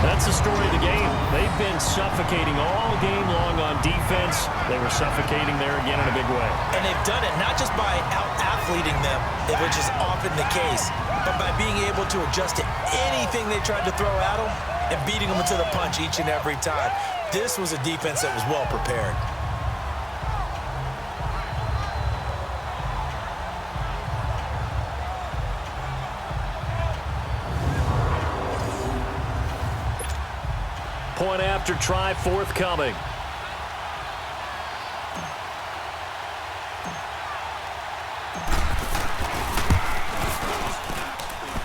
Speaker 3: That's the story of the game. They've been suffocating all game long on defense. They were suffocating there again in a big way.
Speaker 4: And they've done it not just by out-athleting them, which is often the case, but by being able to adjust to anything they tried to throw at them and beating them to the punch each and every time. This was a defense that was well prepared.
Speaker 3: Point after try forthcoming.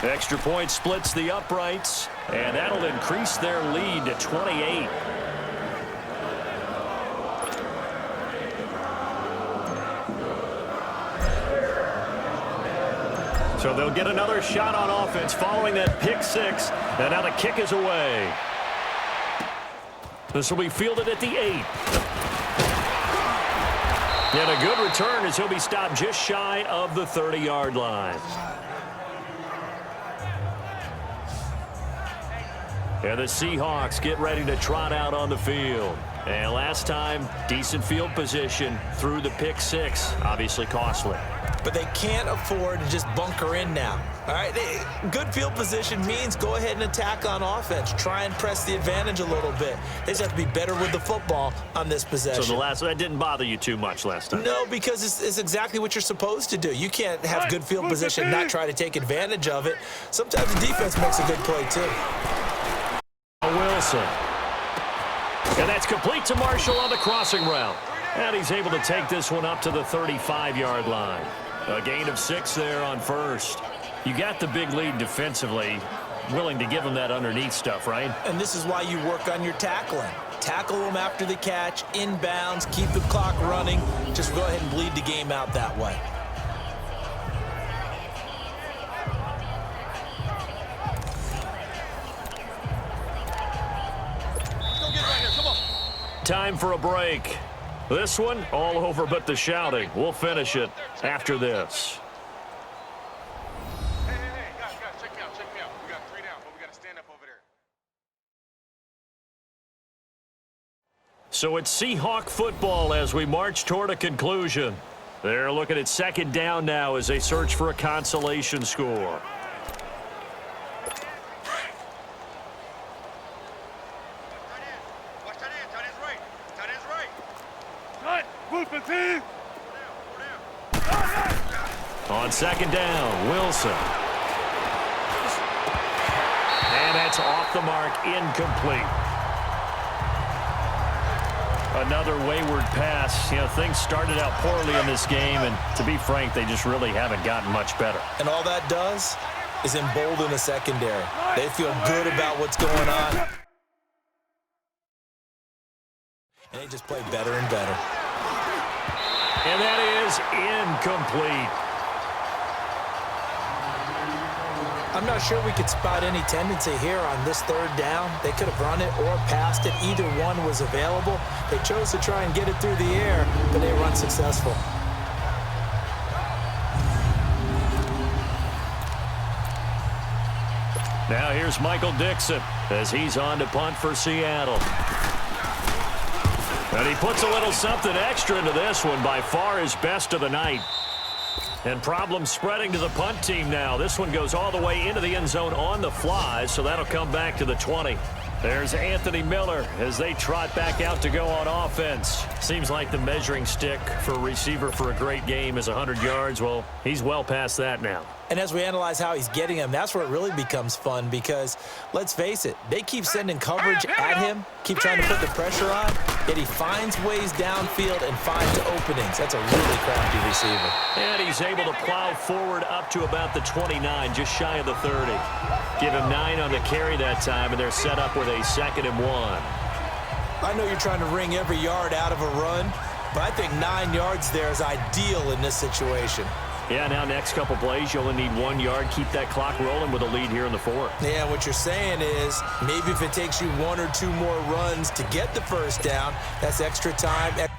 Speaker 3: Extra point splits the uprights, and that'll increase their lead to 28. So they'll get another shot on offense following that pick 6, and now the kick is away. This will be fielded at the 8. And a good return as he'll be stopped just shy of the 30-yard line. And the Seahawks get ready to trot out on the field. And last time, decent field position through the pick 6, obviously costly.
Speaker 4: But they can't afford to just bunker in now. All right, good field position means go ahead and attack on offense. Try and press the advantage a little bit. They just have to be better with the football on this possession.
Speaker 3: So that didn't bother you too much last time?
Speaker 4: No, because it's exactly what you're supposed to do. You can't have good field position and not try to take advantage of it. Sometimes the defense makes a good play, too.
Speaker 3: Wilson. And that's complete to Marshall on the crossing route. And he's able to take this one up to the 35-yard line. A gain of 6 there on first. You got the big lead defensively. Willing to give them that underneath stuff, right?
Speaker 4: And this is why you work on your tackling. Tackle them after the catch, inbounds, keep the clock running. Just go ahead and bleed the game out that way.
Speaker 3: Time for a break. This one, all over but the shouting. We'll finish it after this.
Speaker 5: Hey, guys, check me out. We got 3 down, but we got to stand up over there.
Speaker 3: So it's Seahawk football as we march toward a conclusion. They're looking at 2nd down now as they search for a consolation score. On second down, Wilson. And that's off the mark, incomplete. Another wayward pass. You know, things started out poorly in this game, and to be frank, they just really haven't gotten much better.
Speaker 4: And all that does is embolden the secondary. They feel good about what's going on. And they just play better and better.
Speaker 3: And that is incomplete.
Speaker 4: I'm not sure we could spot any tendency here on this third down. They could have run it or passed it. Either one was available. They chose to try and get it through the air, but they were unsuccessful.
Speaker 3: Now here's Michael Dixon as he's on to punt for Seattle. And he puts a little something extra into this one, by far his best of the night. And problems spreading to the punt team now. This one goes all the way into the end zone on the fly, so that'll come back to the 20. There's Anthony Miller as they trot back out to go on offense. Seems like the measuring stick for a receiver for a great game is 100 yards. Well, he's well past that now.
Speaker 4: And as we analyze how he's getting them, that's where it really becomes fun because, let's face it, they keep sending coverage at him, keep trying to put the pressure on, yet he finds ways downfield and finds openings. That's a really crafty receiver.
Speaker 3: And he's able to plow forward up to about the 29, just shy of the 30. Give him 9 on the carry that time, and they're set up with a 2nd and 1.
Speaker 4: I know you're trying to wring every yard out of a run, but I think 9 yards there is ideal in this situation.
Speaker 3: Yeah, now next couple plays, you only need 1 yard. Keep that clock rolling with a lead here in the 4th.
Speaker 4: Yeah, what you're saying is maybe if it takes you 1 or 2 more runs to get the first down, that's extra time.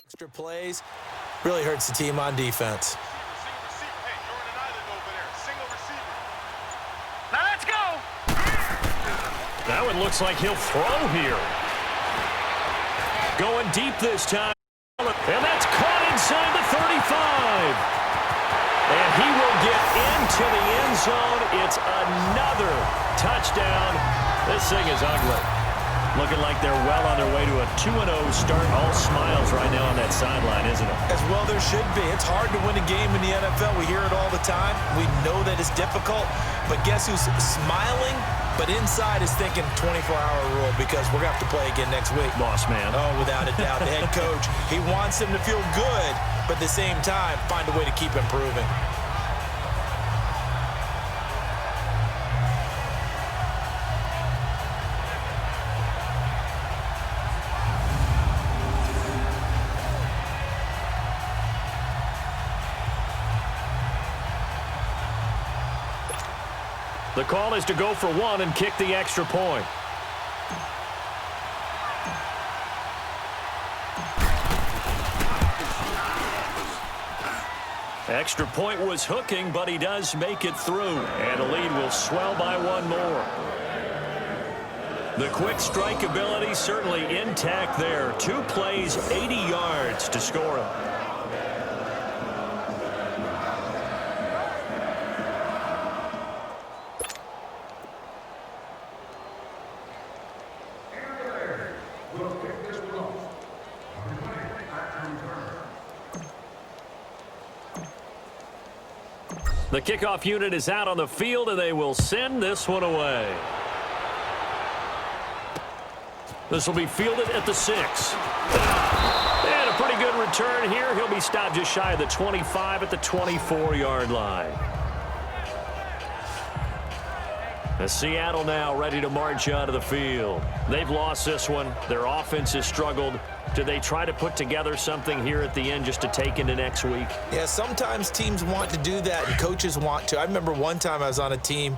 Speaker 4: Extra plays really hurts the team on defense.
Speaker 5: Hey, you're in an island over there. Single receiver.
Speaker 6: Now let's go.
Speaker 3: That one looks like he'll throw here. Going deep this time. And that's caught inside the 35. And he will get into the end zone. It's another touchdown. This thing is ugly. Looking like they're well on their way to a 2-0 start. All smiles right now on that sideline, isn't it?
Speaker 4: As well there should be. It's hard to win a game in the NFL. We hear it all the time. We know that it's difficult. But guess who's smiling? But inside is thinking 24-hour rule because we're going to have to play again next week.
Speaker 3: Boss man.
Speaker 4: Oh, without a doubt. The head coach, he wants him to feel good, but at the same time, find a way to keep improving.
Speaker 3: The call is to go for one and kick the extra point. Extra point was hooking, but he does make it through. And the lead will swell by one more. The quick strike ability certainly intact there. 2 plays, 80 yards to score him. The kickoff unit is out on the field, and they will send this one away. This will be fielded at the 6. And a pretty good return here. He'll be stopped just shy of the 25 at the 24-yard line. The Seattle now ready to march out of the field. They've lost this one. Their offense has struggled. Do they try to put together something here at the end just to take into next week?
Speaker 4: Yeah, sometimes teams want to do that and coaches want to. I remember one time I was on a team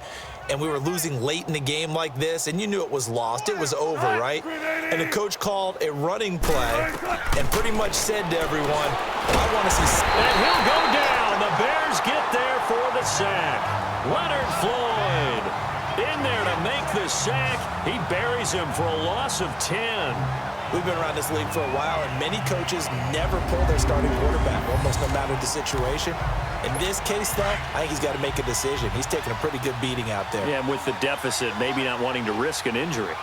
Speaker 4: and we were losing late in the game like this, and you knew it was lost. It was over, right? And the coach called a running play and pretty much said to everyone, I want to see...
Speaker 3: And he'll go down. The Bears get there for the sack. Leonard Floyd in there to make the sack. He buries him for a loss of 10.
Speaker 4: We've been around this league for a while, and many coaches never pull their starting quarterback, almost no matter the situation. In this case, though, I think he's got to make a decision. He's taking a pretty good beating out there.
Speaker 3: Yeah, and with the deficit, maybe not wanting to risk an injury.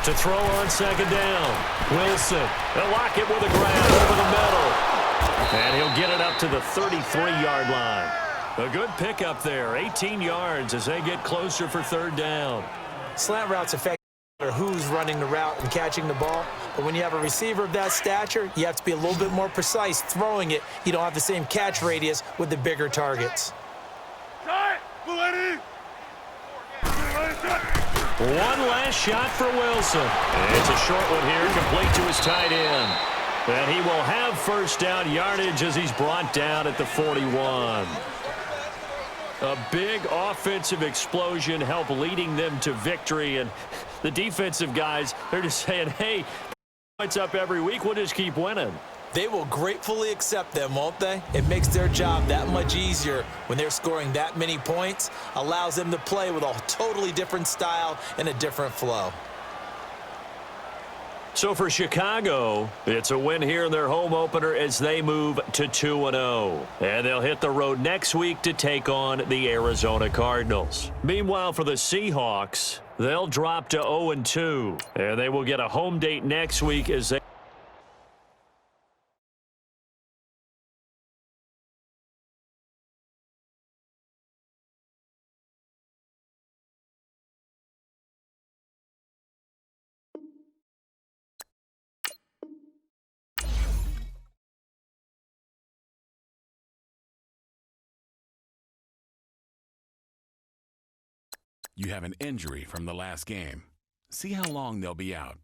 Speaker 3: To throw on second down. Wilson, they'll lock it with a grab over the middle. And he'll get it up to the 33-yard line. A good pickup there, 18 yards as they get closer for third down.
Speaker 4: Slant routes affect who's running the route and catching the ball. But when you have a receiver of that stature, you have to be a little bit more precise throwing it. You don't have the same catch radius with the bigger targets.
Speaker 3: One last shot for Wilson. And it's a short one here, complete to his tight end. And he will have first down yardage as he's brought down at the 41. A big offensive explosion helped leading them to victory. And the defensive guys, they're just saying, hey, points up every week, we'll just keep winning.
Speaker 4: They will gratefully accept them, won't they? It makes their job that much easier when they're scoring that many points, allows them to play with a totally different style and a different flow.
Speaker 3: So for Chicago, it's a win here in their home opener as they move to 2-0. And they'll hit the road next week to take on the Arizona Cardinals. Meanwhile, for the Seahawks, they'll drop to 0-2. And they will get a home date next week as they
Speaker 1: You have an injury from the last game. See how long they'll be out.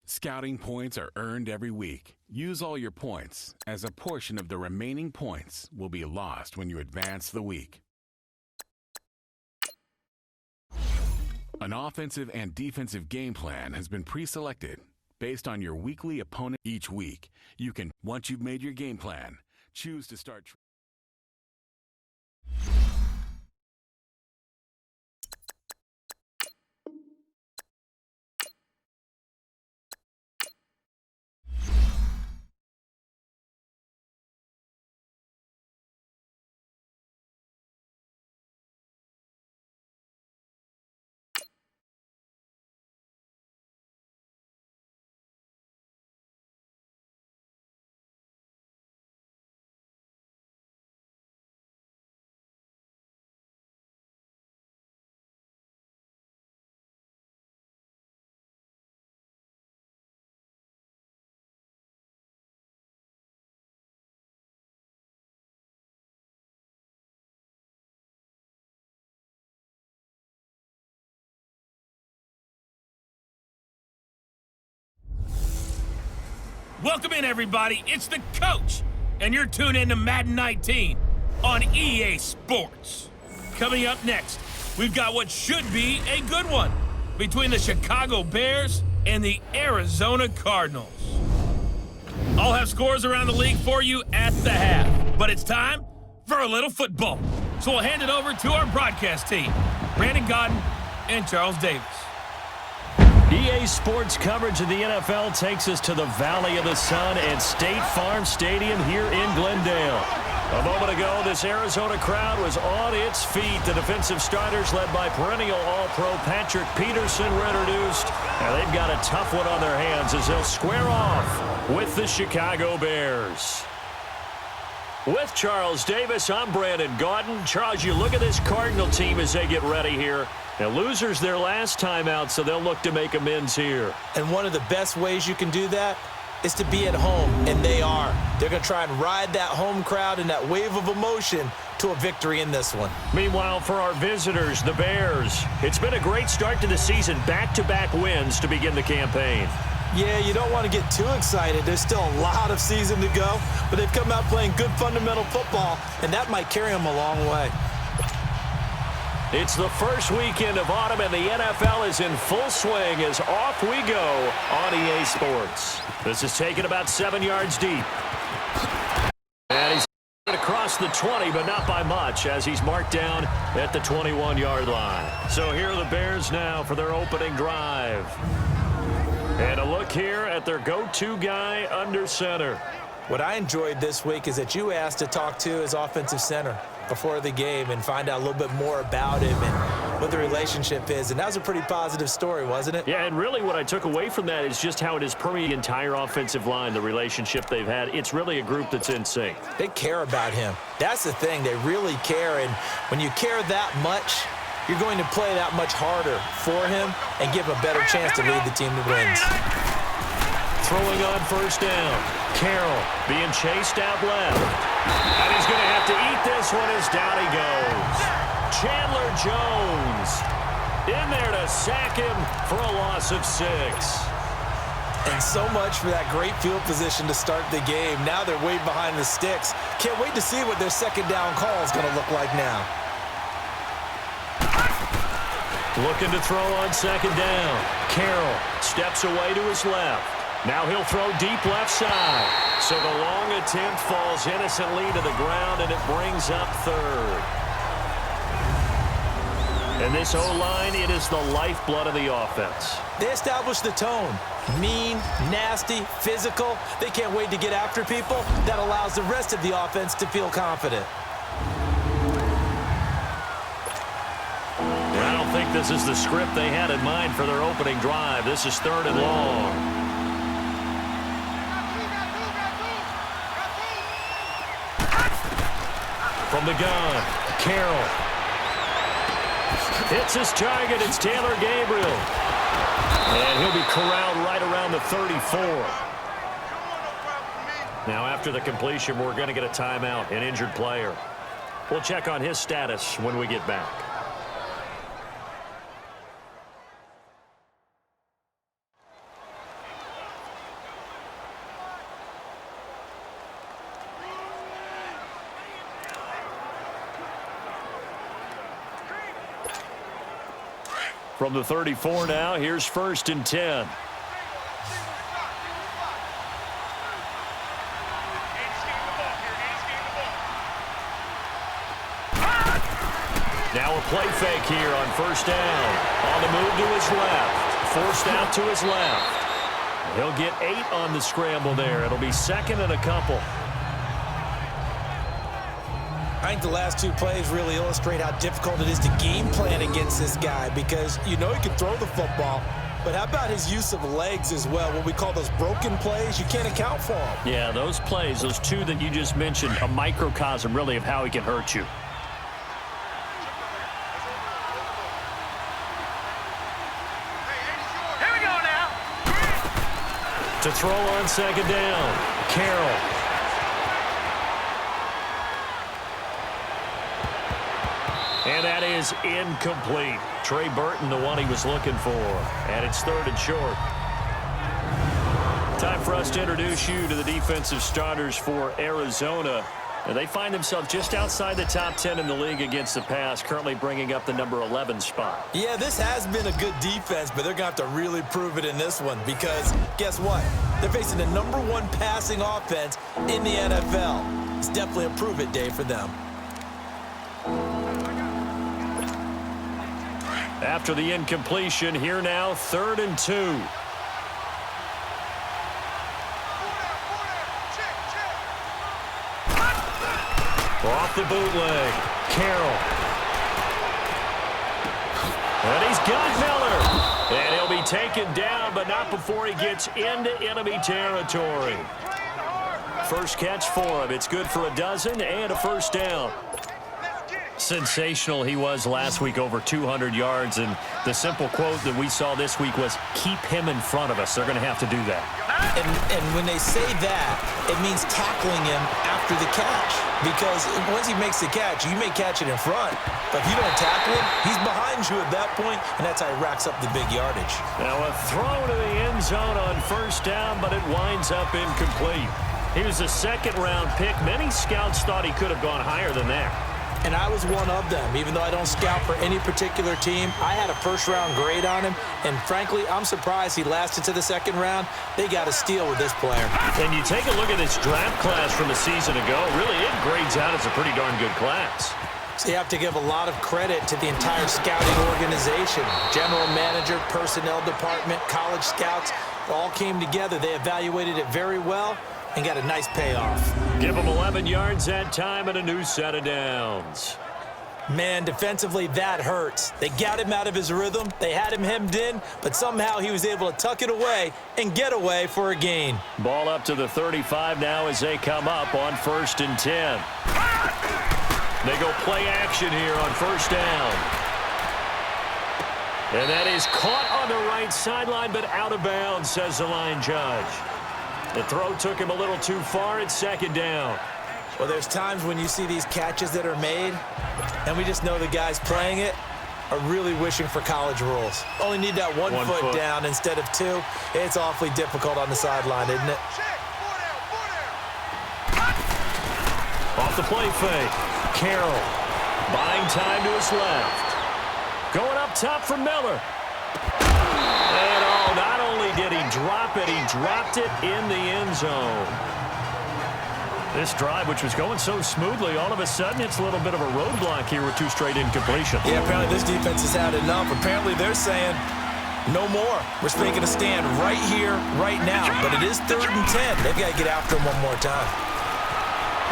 Speaker 1: Scouting points are earned every week. Use all your points, as a portion of the remaining points will be lost when you advance the week. An offensive and defensive game plan has been pre-selected based on your weekly opponent each week. You can, once you've made your game plan, choose to start.
Speaker 2: Welcome in, everybody. It's the coach, and you're tuned in to Madden 19 on EA Sports. Coming up next, we've got what should be a good one between the Chicago Bears and the Arizona Cardinals. I'll have scores around the league for you at the half, but it's time for a little football. So we'll hand it over to our broadcast team, Brandon Gaudin and Charles Davis.
Speaker 3: EA Sports coverage of the NFL takes us to the Valley of the Sun at State Farm Stadium here in Glendale. A moment ago, this Arizona crowd was on its feet. The defensive starters, led by perennial All-Pro Patrick Peterson, were introduced. And they've got a tough one on their hands as they'll square off with the Chicago Bears. With Charles Davis, I'm Brandon Gaudin. Charles, you look at this Cardinal team as they get ready here. Now, losers their last time out, so they'll look to make amends here.
Speaker 4: And one of the best ways you can do that is to be at home, and they are. They're going to try and ride that home crowd and that wave of emotion to a victory in this one.
Speaker 3: Meanwhile, for our visitors, the Bears, it's been a great start to the season. Back-to-back wins to begin the campaign.
Speaker 4: Yeah, you don't want to get too excited. There's still a lot of season to go, but they've come out playing good fundamental football, and that might carry them a long way.
Speaker 3: It's the first weekend of autumn, and the NFL is in full swing as off we go on EA Sports. This is taken about 7 yards deep. And he's across the 20, but not by much, as he's marked down at the 21-yard line. So here are the Bears now for their opening drive. And a look here at their go-to guy under center.
Speaker 4: What I enjoyed this week is that you asked to talk to his offensive center before the game and find out a little bit more about him and what the relationship is. And that was a pretty positive story, wasn't it?
Speaker 3: Yeah, and really what I took away from that is just how it has permeated the entire offensive line, the relationship they've had. It's really a group that's in sync.
Speaker 4: They care about him. That's the thing. They really care. And when you care that much, you're going to play that much harder for him and give him a better chance to lead the team to wins.
Speaker 3: Throwing on first down. Carroll being chased out left. And he's going to have to eat this one as down he goes. Chandler Jones in there to sack him for a loss of 6.
Speaker 4: And so much for that great field position to start the game. Now they're way behind the sticks. Can't wait to see what their second down call is going to look like now.
Speaker 3: Looking to throw on second down. Carroll steps away to his left. Now he'll throw deep left side. So the long attempt falls innocently to the ground, and it brings up third. And this O-line, it is the lifeblood of the offense.
Speaker 4: They establish the tone. Mean, nasty, physical. They can't wait to get after people. That allows the rest of the offense to feel confident.
Speaker 3: I don't think this is the script they had in mind for their opening drive. This is 3rd and long. From the gun, Carroll. Hits his target. It's Taylor Gabriel. And he'll be corralled right around the 34. Now, after the completion, we're going to get a timeout, an injured player. We'll check on his status when we get back. From the 34 now, here's 1st and 10. Now a play fake here on 1st down. On the move to his left. Forced out to his left. He'll get 8 on the scramble there. It'll be 2nd and a couple.
Speaker 4: I think the last 2 plays really illustrate how difficult it is to game plan against this guy because you know he can throw the football, but how about his use of legs as well? What we call those broken plays, you can't account for them.
Speaker 3: Yeah, those plays, those 2 that you just mentioned, a microcosm really of how he can hurt you. To throw on 2nd down, Carroll. And that is incomplete. Trey Burton, the one he was looking for. And it's 3rd and short. Time for us to introduce you to the defensive starters for Arizona. And they find themselves just outside the top 10 in the league against the pass, currently bringing up the number 11 spot.
Speaker 4: Yeah, this has been a good defense, but they're going to have to really prove it in this one because guess what? They're facing the number 1 passing offense in the NFL. It's definitely a prove-it day for them.
Speaker 3: After the incompletion, here now, 3rd and 2. Off the bootleg, Carroll. And he's got Miller. And he'll be taken down, but not before he gets into enemy territory. First catch for him. It's good for a dozen and a 1st down. Sensational he was last week, over 200 yards. And the simple quote that we saw this week was, keep him in front of us. They're going to have to do that.
Speaker 4: And when they say that, it means tackling him after the catch. Because once he makes the catch, you may catch it in front. But if you don't tackle him, he's behind you at that point, and that's how he racks up the big yardage.
Speaker 3: Now a throw to the end zone on 1st down, but it winds up incomplete. He was a 2nd-round pick. Many scouts thought he could have gone higher than that.
Speaker 4: And I was one of them. Even though I don't scout for any particular team, I had a 1st-round grade on him. And frankly, I'm surprised he lasted to the 2nd round. They got a steal with this player.
Speaker 3: And you take a look at this draft class from a season ago, really it grades out as a pretty darn good class.
Speaker 4: So you have to give a lot of credit to the entire scouting organization. General manager, personnel department, college scouts, all came together. They evaluated it very well and got a nice payoff.
Speaker 3: Give him 11 yards that time and a new set of downs.
Speaker 4: Man, defensively, that hurts. They got him out of his rhythm. They had him hemmed in, but somehow he was able to tuck it away and get away for a gain.
Speaker 3: Ball up to the 35 now as they come up on 1st and 10. They go play action here on 1st down. And that is caught on the right sideline, but out of bounds, says the line judge. The throw took him a little too far. It's 2nd down.
Speaker 4: Well, there's times when you see these catches that are made, and we just know the guys playing it are really wishing for college rules. Only need that one foot down instead of 2. It's awfully difficult on the sideline, isn't it?
Speaker 3: Off the play fake. Carroll buying time to his left. Going up top for Miller. And not only did he drop it, he dropped it in the end zone. This drive, which was going so smoothly, all of a sudden it's a little bit of a roadblock here with 2 straight incompletions.
Speaker 4: Yeah, apparently this defense has had enough. Apparently they're saying no more. We're making a stand right here, right now. But it is 3rd and 10. They've got to get after him one more time.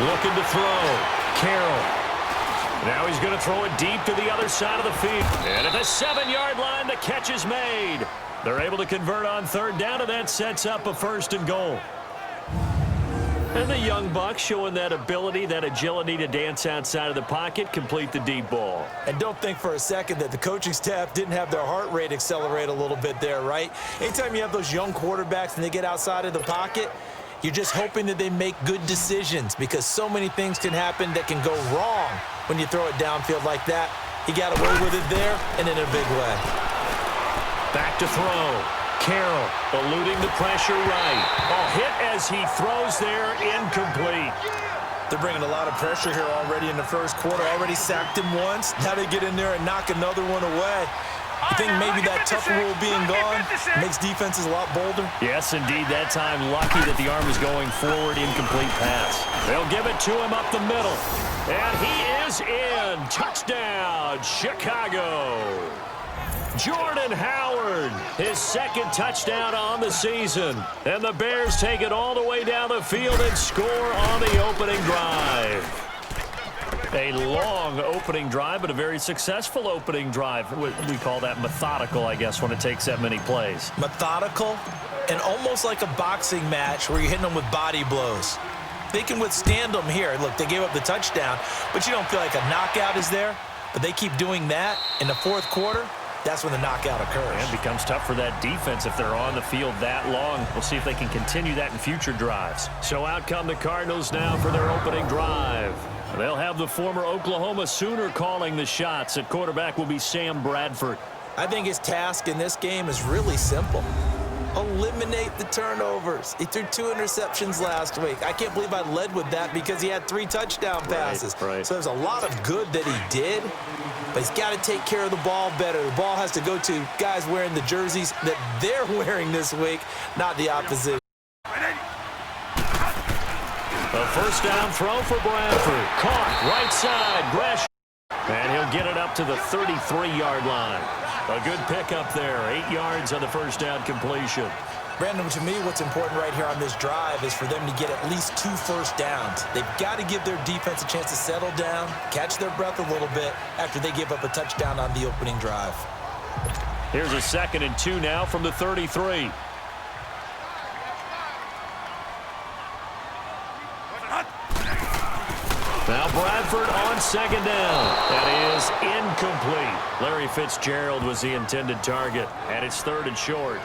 Speaker 3: Looking to throw. Carroll. Now he's going to throw it deep to the other side of the field. And at the 7-yard line, the catch is made. They're able to convert on 3rd down, and that sets up a 1st and goal. And the young Bucks showing that ability, that agility to dance outside of the pocket, complete the deep ball.
Speaker 4: And don't think for a second that the coaching staff didn't have their heart rate accelerate a little bit there, right? Anytime you have those young quarterbacks and they get outside of the pocket, You're just hoping that they make good decisions because so many things can happen that can go wrong when you throw it downfield like that. He got away with it there and in a big way.
Speaker 3: Back to throw. Carroll eluding the pressure right. Hit as he throws there, incomplete.
Speaker 4: They're bringing a lot of pressure here already in the first quarter. Already sacked him once. Now they get in there and knock another one away. I think maybe that tough rule being gone makes defenses a lot bolder.
Speaker 3: Yes, indeed. That time, lucky that the arm is going forward. Incomplete pass. They'll give it to him up the middle. And he is in. Touchdown, Chicago. Jordan Howard, his second touchdown on the season. And the Bears take it all the way down the field and score on the opening drive. A long opening drive, but a very successful opening drive. We call that methodical, I guess, when it takes that many plays.
Speaker 4: Methodical and almost like a boxing match where you're hitting them with body blows. They can withstand them here. Look, they gave up the touchdown, but you don't feel like a knockout is there. But they keep doing that in the fourth quarter. That's when the knockout occurs.
Speaker 3: And it becomes tough for that defense if they're on the field that long. We'll see if they can continue that in future drives. So out come the Cardinals now for their opening drive. They'll have the former Oklahoma Sooner calling the shots. At quarterback will be Sam Bradford.
Speaker 4: I think his task in this game is really simple. Eliminate the turnovers. He threw 2 interceptions last week. I can't believe I led with that because he had 3 touchdown passes.
Speaker 3: Right.
Speaker 4: So there's a lot of good that he did, but he's got to take care of the ball better. The ball has to go to guys wearing the jerseys that they're wearing this week, not the opposition.
Speaker 3: A first down throw for Bradford. Caught right side. Gresham. And he'll get it up to the 33-yard line. A good pickup there. 8 yards on the first down completion.
Speaker 4: Brandon, to me, what's important right here on this drive is for them to get at least 2 first downs. They've got to give their defense a chance to settle down, catch their breath a little bit after they give up a touchdown on the opening drive.
Speaker 3: Here's a 2nd and 2 now from the 33. Now Bradford on 2nd down. That is incomplete. Larry Fitzgerald was the intended target, and it's 3rd and short.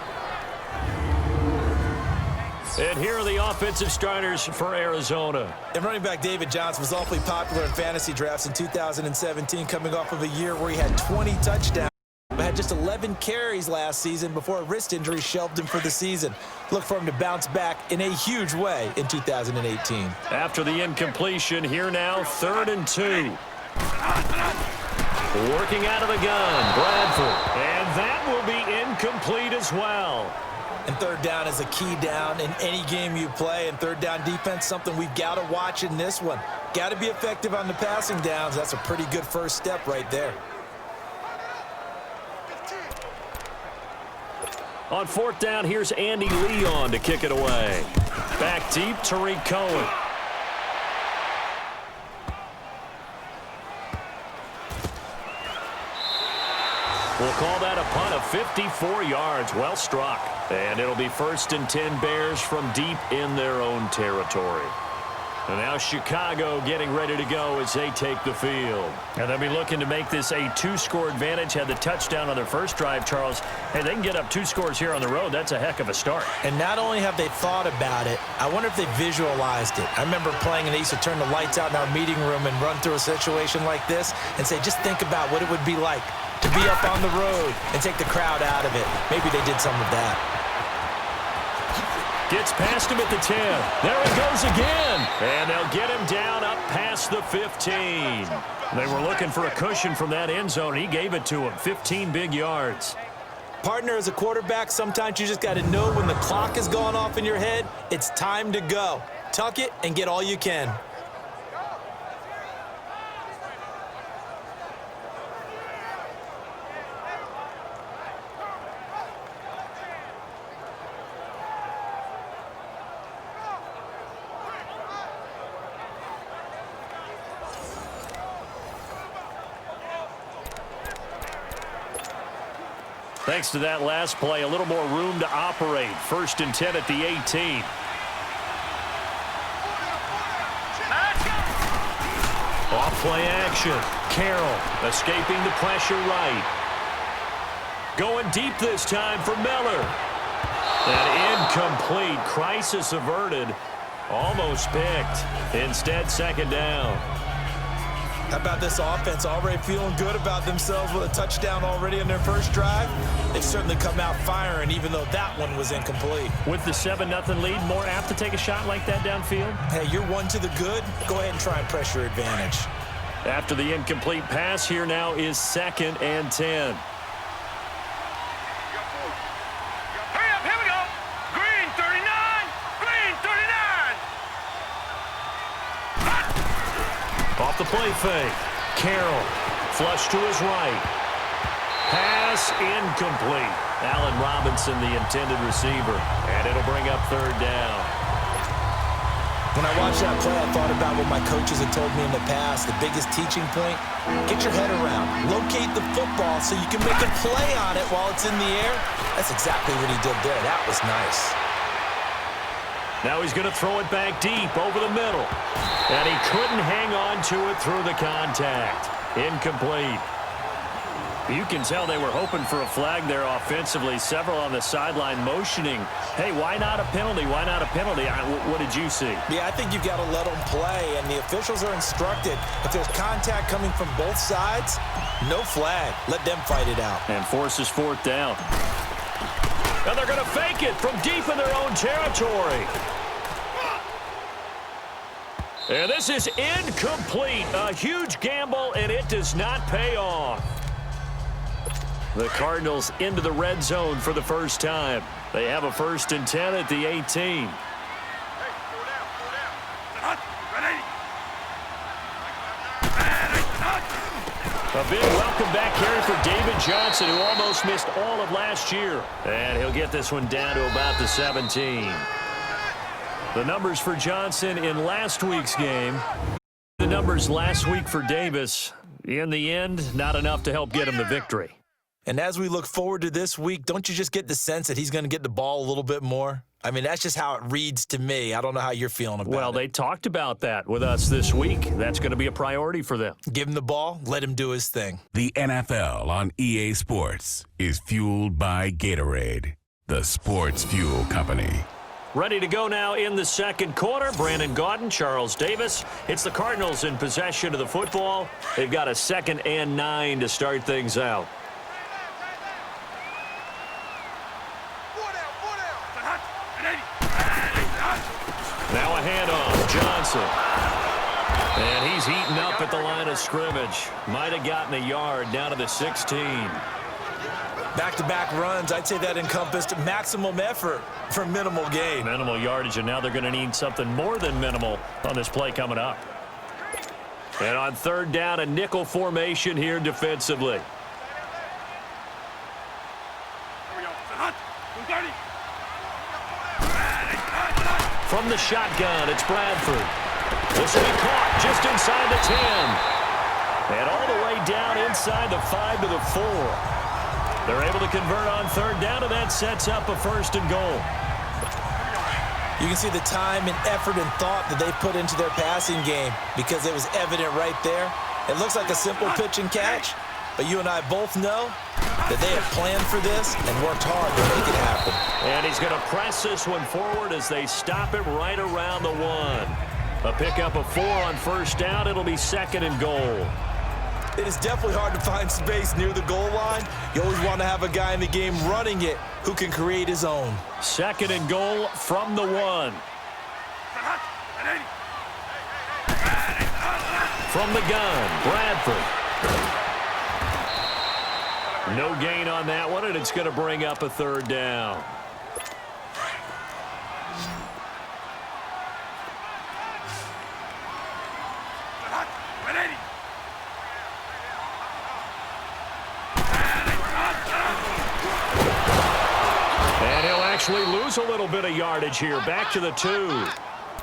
Speaker 3: And here are the offensive starters for Arizona.
Speaker 4: And running back David Johnson was awfully popular in fantasy drafts in 2017, coming off of a year where he had 20 touchdowns, but had just 11 carries last season before a wrist injury shelved him for the season. Look for him to bounce back in a huge way in 2018.
Speaker 3: After the incompletion, here now, 3rd and 2. Working out of the gun, Bradford. And that will be incomplete as well.
Speaker 4: And 3rd down is a key down in any game you play. And 3rd down defense, something we've got to watch in this one. Got to be effective on the passing downs. That's a pretty good first step right there.
Speaker 3: On 4th down, here's Andy Leon to kick it away. Back deep, Tariq Cohen. We'll call that a punt of 54 yards. Well struck. And it'll be 1st and 10 Bears from deep in their own territory. And now Chicago getting ready to go as they take the field. And they'll be looking to make this a 2-score advantage. Had the touchdown on their first drive, Charles. Hey, they can get up 2 scores here on the road. That's a heck of a start.
Speaker 4: And not only have they thought about it, I wonder if they visualized it. I remember playing and they used to turn the lights out in our meeting room and run through a situation like this and say, just think about what it would be like to be up on the road and take the crowd out of it. Maybe they did some of that.
Speaker 3: Gets past him at the 10. There he goes again. And they'll get him down up past the 15. They were looking for a cushion from that end zone. He gave it to him. 15 big yards.
Speaker 4: Partner, as a quarterback, sometimes you just got to know when the clock has gone off in your head, it's time to go. Tuck it and get all you can.
Speaker 3: Thanks to that last play, a little more room to operate. 1st and 10 at the 18. Off play action. Carroll escaping the pressure right. Going deep this time for Miller. And incomplete. Crisis averted. Almost picked. Instead, second down.
Speaker 4: How about this offense already feeling good about themselves with a touchdown already in their first drive? They've certainly come out firing, even though that one was incomplete.
Speaker 3: With the 7-0 lead, more apt to take a shot like that downfield?
Speaker 4: Hey, you're one to the good. Go ahead and try and press your advantage.
Speaker 3: After the incomplete pass, here now is 2nd and 10.
Speaker 6: Hurry up, here we go. Green 39. Green 39.
Speaker 3: Off the play fake. Carroll. Flush to his right. Pass incomplete. Allen Robinson, the intended receiver. And it'll bring up 3rd down.
Speaker 4: When I watched that play, I thought about what my coaches had told me in the past. The biggest teaching point, get your head around. Locate the football so you can make a play on it while it's in the air. That's exactly what he did there. That was nice.
Speaker 3: Now he's going to throw it back deep over the middle. And he couldn't hang on to it through the contact. Incomplete. You can tell they were hoping for a flag there offensively. Several on the sideline motioning. Hey, why not a penalty? Why not a penalty? What did you see?
Speaker 4: Yeah, I think you've got to let them play, and the officials are instructed. If there's contact coming from both sides, no flag. Let them fight it out.
Speaker 3: And forces 4th down. And they're going to fake it from deep in their own territory. And this is incomplete. A huge gamble, and it does not pay off. The Cardinals into the red zone for the first time. They have a 1st and 10 at the 18. A big welcome back here for David Johnson, who almost missed all of last year. And he'll get this one down to about the 17. The numbers for Johnson in last week's game. The numbers last week for Davis. In the end, not enough to help get him the victory.
Speaker 4: And as we look forward to this week, don't you just get the sense that he's going to get the ball a little bit more? I mean, that's just how it reads to me. I don't know how you're feeling about it.
Speaker 3: Well, they talked about that with us this week. That's going to be a priority for them.
Speaker 4: Give him the ball, let him do his thing.
Speaker 1: The NFL on EA Sports is fueled by Gatorade, the sports fuel company.
Speaker 3: Ready to go now in the second quarter. Brandon Gaudin, Charles Davis. It's the Cardinals in possession of the football. They've got a 2nd and 9 to start things out. Now a handoff, Johnson. And he's heating up at the line of scrimmage. Might have gotten a yard down to the 16.
Speaker 4: Back-to-back runs, I'd say that encompassed maximum effort for minimal gain.
Speaker 3: Minimal yardage, and now they're going to need something more than minimal on this play coming up. And on 3rd down, a nickel formation here defensively. From the shotgun, it's Bradford. This will be caught just inside the 10. And all the way down inside the 5 to the 4. They're able to convert on 3rd down, and that sets up a 1st and goal.
Speaker 4: You can see the time and effort and thought that they put into their passing game because it was evident right there. It looks like a simple pitch and catch, but you and I both know that they have planned for this and worked hard to make it happen.
Speaker 3: And he's going to press this one forward as they stop it right around the 1. A pickup of 4 on 1st down. It'll be 2nd and goal.
Speaker 4: It is definitely hard to find space near the goal line. You always want to have a guy in the game running it who can create his own.
Speaker 3: 2nd and goal from the 1. From the gun, Bradford. No gain on that one, and it's going to bring up a 3rd down. And he'll actually lose a little bit of yardage here. Back to the 2.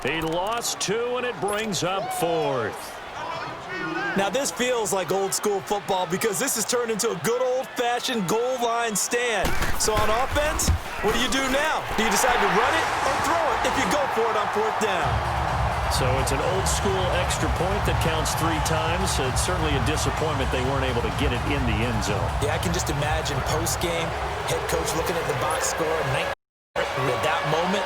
Speaker 3: He lost 2, and it brings up 4th.
Speaker 4: Now, this feels like old-school football because this has turned into a good old-fashioned goal line stand. So on offense, what do you do now? Do you decide to run it or throw it if you go for it on 4th down?
Speaker 3: So it's an old-school extra point that counts 3 times. It's certainly a disappointment they weren't able to get it in the end zone.
Speaker 4: Yeah, I can just imagine post-game, head coach looking at the box score, At that moment,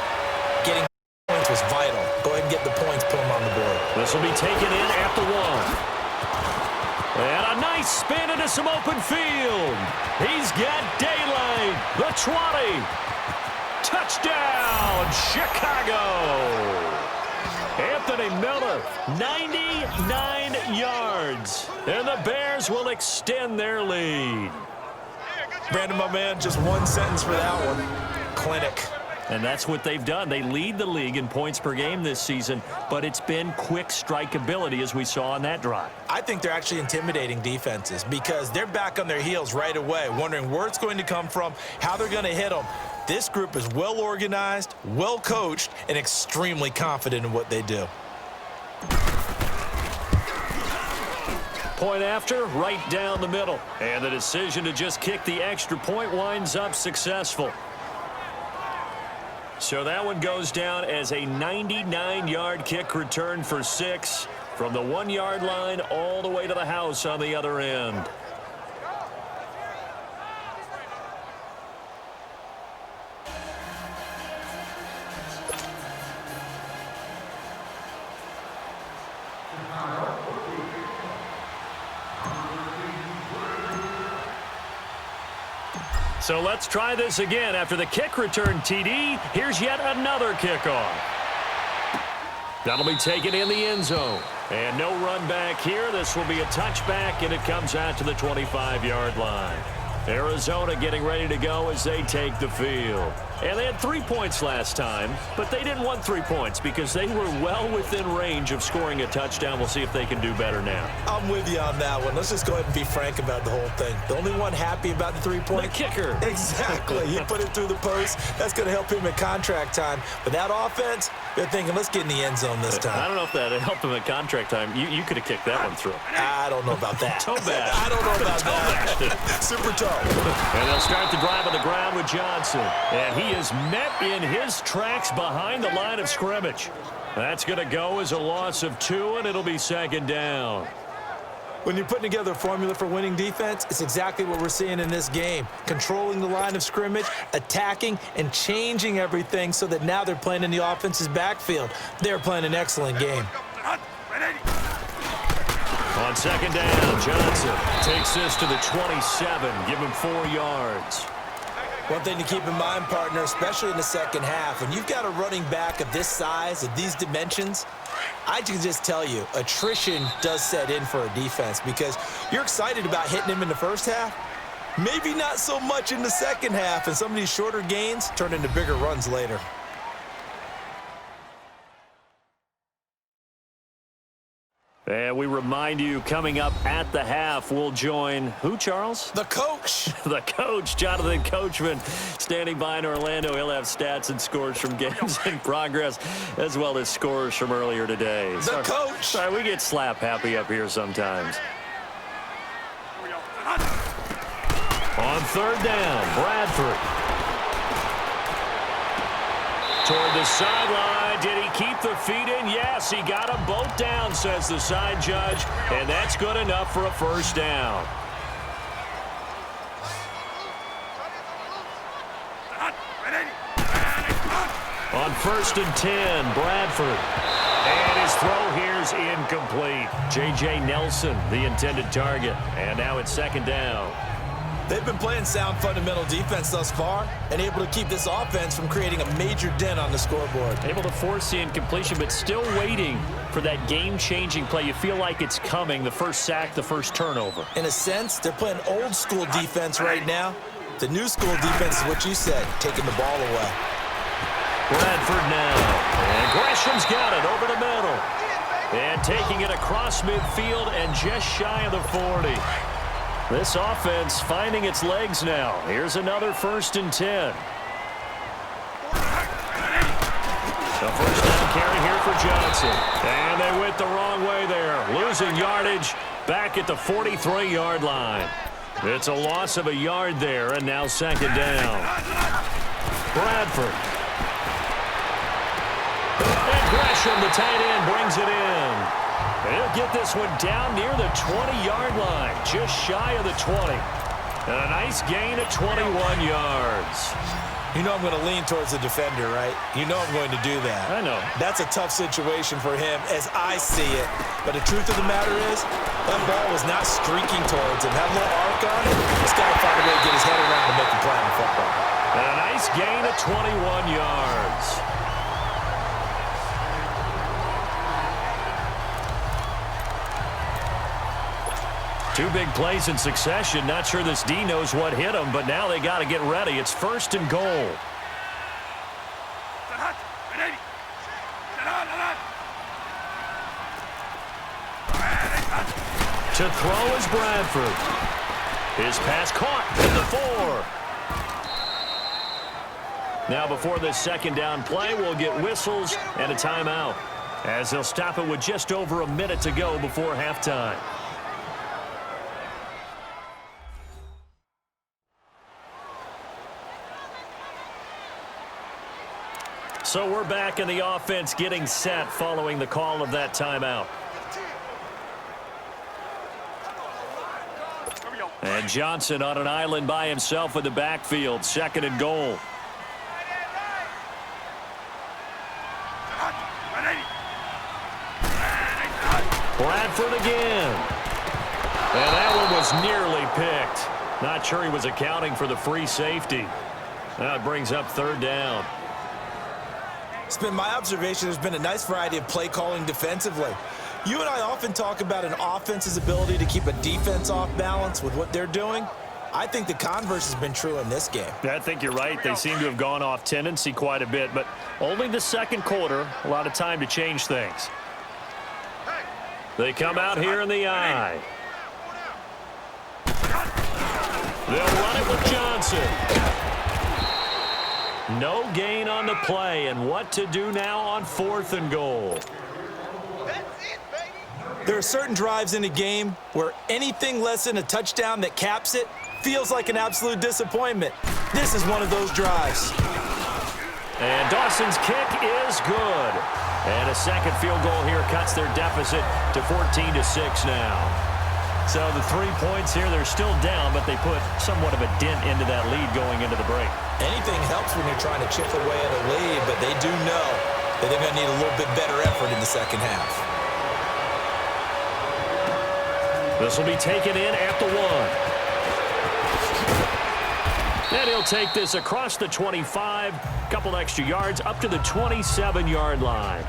Speaker 4: getting points was vital. Go ahead and get the points, put them on the board.
Speaker 3: This will be taken in at the 1. And a nice spin into some open field. He's got daylight. The 20. Touchdown, Chicago. Anthony Miller, 99 yards. And the Bears will extend their lead.
Speaker 4: Brandon, my man, just one sentence for that one. Clinic.
Speaker 3: And that's what they've done. They lead the league in points per game this season, but it's been quick strikeability as we saw on that drive.
Speaker 4: I think they're actually intimidating defenses because they're back on their heels right away, wondering where it's going to come from, how they're going to hit them. This group is well organized, well coached, and extremely confident in what they do.
Speaker 3: Point after, right down the middle. And the decision to just kick the extra point winds up successful. So that one goes down as a 99-yard kick return for 6 from the 1-yard line all the way to the house on the other end. So let's try this again. After the kick return TD, here's yet another kickoff. That'll be taken in the end zone. And no run back here. This will be a touchback, and it comes out to the 25-yard line. Arizona getting ready to go as they take the field. And they had 3 points last time, but they didn't want 3 points because they were well within range of scoring a touchdown. We'll see if they can do better now.
Speaker 4: I'm with you on that one. Let's just go ahead and be frank about the whole thing. The only one happy about the 3-point?
Speaker 3: The kicker.
Speaker 4: Exactly. He put it through the post. That's going to help him at contract time. But that offense, they're thinking, let's get in the end zone this time.
Speaker 3: I don't know if that helped him at contract time. You could have kicked that one through.
Speaker 4: I don't know about that.
Speaker 3: Toe bash.
Speaker 4: I don't know about that. Super toe.
Speaker 3: And they'll start the drive on the ground with Johnson. And he is met in his tracks behind the line of scrimmage. That's going to go as a loss of 2, and it'll be second down.
Speaker 4: When you're putting together a formula for winning defense, it's exactly what we're seeing in this game. Controlling the line of scrimmage, attacking, and changing everything so that now they're playing in the offense's backfield. They're playing an excellent game.
Speaker 3: On second down, Johnson takes this to the 27. Give him 4 yards.
Speaker 4: One thing to keep in mind, partner, especially in the second half, when you've got a running back of this size, of these dimensions, I can just tell you, attrition does set in for a defense because you're excited about hitting him in the first half. Maybe not so much in the second half, and some of these shorter gains turn into bigger runs later.
Speaker 3: And we remind you, coming up at the half, we'll join who, Charles?
Speaker 4: The coach.
Speaker 3: The coach, Jonathan Coachman, standing by in Orlando. He'll have stats and scores from games in progress, as well as scores from earlier today.
Speaker 4: The coach.
Speaker 3: Sorry, we get slap happy up here sometimes. On third down, Bradford. Toward the sideline. Did he keep the feet in? Yes, he got them both down, says the side judge. And that's good enough for a first down. On 1st and 10, Bradford. And his throw here's incomplete. J.J. Nelson, the intended target. And now it's second down.
Speaker 4: They've been playing sound fundamental defense thus far and able to keep this offense from creating a major dent on the scoreboard.
Speaker 3: Able to force the incompletion, but still waiting for that game-changing play. You feel like it's coming, the first sack, the first turnover.
Speaker 4: In a sense, they're playing old-school defense right now. The new school defense is what you said, taking the ball away.
Speaker 3: Bradford now. And Gresham's got it over the middle. And taking it across midfield and just shy of the 40. This offense finding its legs now. Here's another 1st and 10. So first down carry here for Johnson. And they went the wrong way there. Losing yardage back at the 43-yard line. It's a loss of a yard there, and now second down. Bradford. And Gresham, the tight end, brings it in. He'll get this one down near the 20-yard line, just shy of the 20. And a nice gain of 21 yards.
Speaker 4: You know I'm going to lean towards the defender, right? You know I'm going to do that.
Speaker 3: I know.
Speaker 4: That's a tough situation for him as I see it. But the truth of the matter is, that ball was not streaking towards him. Had a little arc on it. He's got to find a way to get his head around and make a play on football.
Speaker 3: And a nice gain of 21 yards. Two big plays in succession. Not sure this D knows what hit him, but now they got to get ready. It's 1st and goal. To throw is Bradford. His pass caught at the 4. Now before this second down play, we'll get whistles and a timeout, as they'll stop it with just over a minute to go before halftime. So we're back in the offense getting set following the call of that timeout. And Johnson on an island by himself in the backfield. 2nd and goal. Bradford again. And that one was nearly picked. Not sure he was accounting for the free safety. Now it brings up 3rd down.
Speaker 4: It's been my observation there's been a nice variety of play calling defensively. You and I often talk about an offense's ability to keep a defense off balance with what they're doing. I think the converse has been true in this game.
Speaker 3: I think you're right. They seem to have gone off tendency quite a bit, but only the 2nd quarter, a lot of time to change things. They come out here in the eye. They'll run it with Johnson. No gain on the play, and what to do now on 4th and goal.
Speaker 4: There are certain drives in a game where anything less than a touchdown that caps it feels like an absolute disappointment. This is one of those drives.
Speaker 3: And Dawson's kick is good. And a 2nd field goal here cuts their deficit to 14-6 now. So the 3 points here, they're still down, but they put somewhat of a dent into that lead going into the break.
Speaker 4: Anything helps when you're trying to chip away at a lead, but they do know that they're going to need a little bit better effort in the second half.
Speaker 3: This will be taken in at the 1. And he'll take this across the 25, couple extra yards up to the 27-yard line.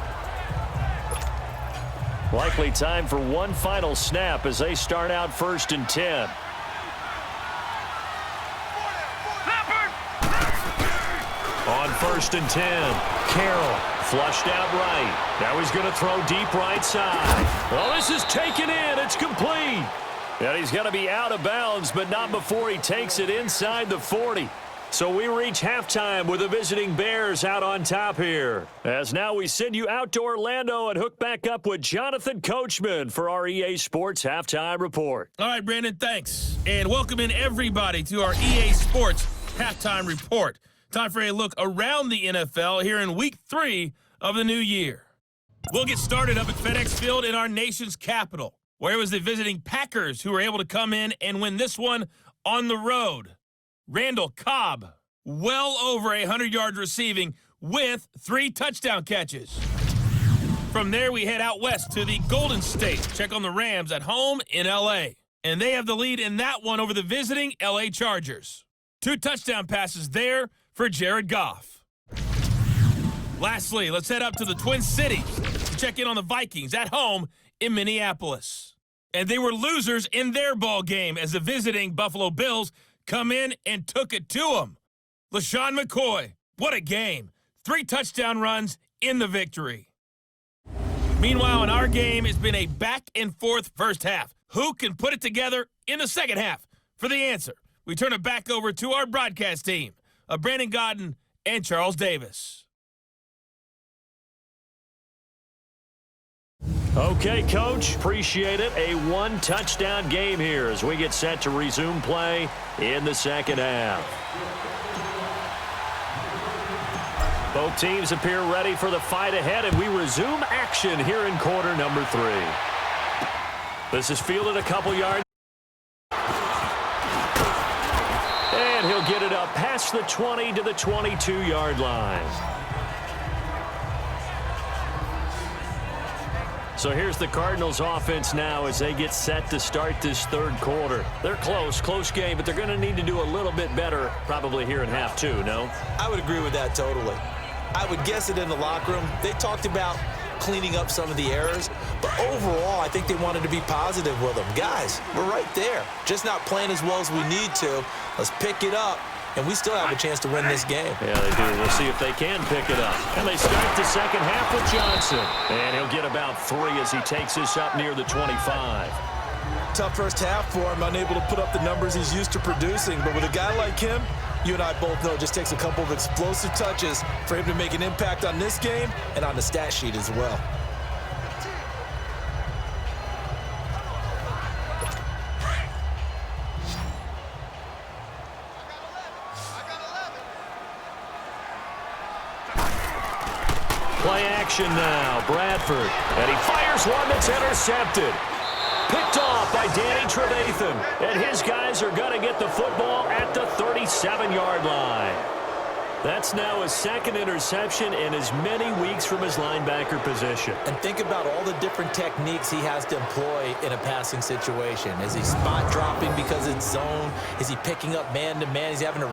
Speaker 3: Likely time for one final snap as they start out 1st and 10. On 1st and 10, Carroll flushed out right. Now he's going to throw deep right side. Well, this is taken in. It's complete. And he's going to be out of bounds, but not before he takes it inside the 40. So we reach halftime with the visiting Bears out on top here. As now we send you out to Orlando and hook back up with Jonathan Coachman for our EA Sports Halftime Report.
Speaker 2: All right, Brandon, thanks. And welcome in everybody to our EA Sports Halftime Report. Time for a look around the NFL here in Week 3 of the new year. We'll get started up at FedEx Field in our nation's capital, where it was the visiting Packers who were able to come in and win this one on the road. Randall Cobb, well over 100 yards receiving with 3 touchdown catches. From there, we head out west to the Golden State. Check on the Rams at home in L.A. And they have the lead in that one over the visiting L.A. Chargers. 2 touchdown passes there for Jared Goff. Lastly, let's head up to the Twin Cities to check in on the Vikings at home in Minneapolis. And they were losers in their ball game as the visiting Buffalo Bills come in and took it to them. LaShawn McCoy, what a game. 3 touchdown runs in the victory. Meanwhile, in our game, it's been a back-and-forth first half. Who can put it together in the second half? For the answer, we turn it back over to our broadcast team of Brandon Gaudin and Charles Davis.
Speaker 3: Okay, Coach, appreciate it. A 1-touchdown game here as we get set to resume play in the second half. Both teams appear ready for the fight ahead, and we resume action here in quarter number 3. This is fielded a couple yards. And he'll get it up past the 20 to the 22-yard line. So here's the Cardinals offense now as they get set to start this third quarter. They're close game, but they're going to need to do a little bit better probably here in half two, no?
Speaker 4: I would agree with that totally. I would guess it in the locker room. They talked about cleaning up some of the errors, but overall I think they wanted to be positive with them. Guys, we're right there. Just not playing as well as we need to. Let's pick it up, and we still have a chance to win this game.
Speaker 3: Yeah, they do. We'll see if they can pick it up. And they start the second half with Johnson. And he'll get about 3 as he takes this up near the 25.
Speaker 4: Tough first half for him, unable to put up the numbers he's used to producing. But with a guy like him, you and I both know it just takes a couple of explosive touches for him to make an impact on this game and on the stat sheet as well.
Speaker 3: Play action now, Bradford. And he fires one that's intercepted. Picked off by Danny Trevathan. And his guys are going to get the football at the 37-yard line. That's now his second interception in as many weeks from his linebacker position.
Speaker 4: And think about all the different techniques he has to employ in a passing situation. Is he spot dropping because it's zone? Is he picking up man-to-man? Is he having a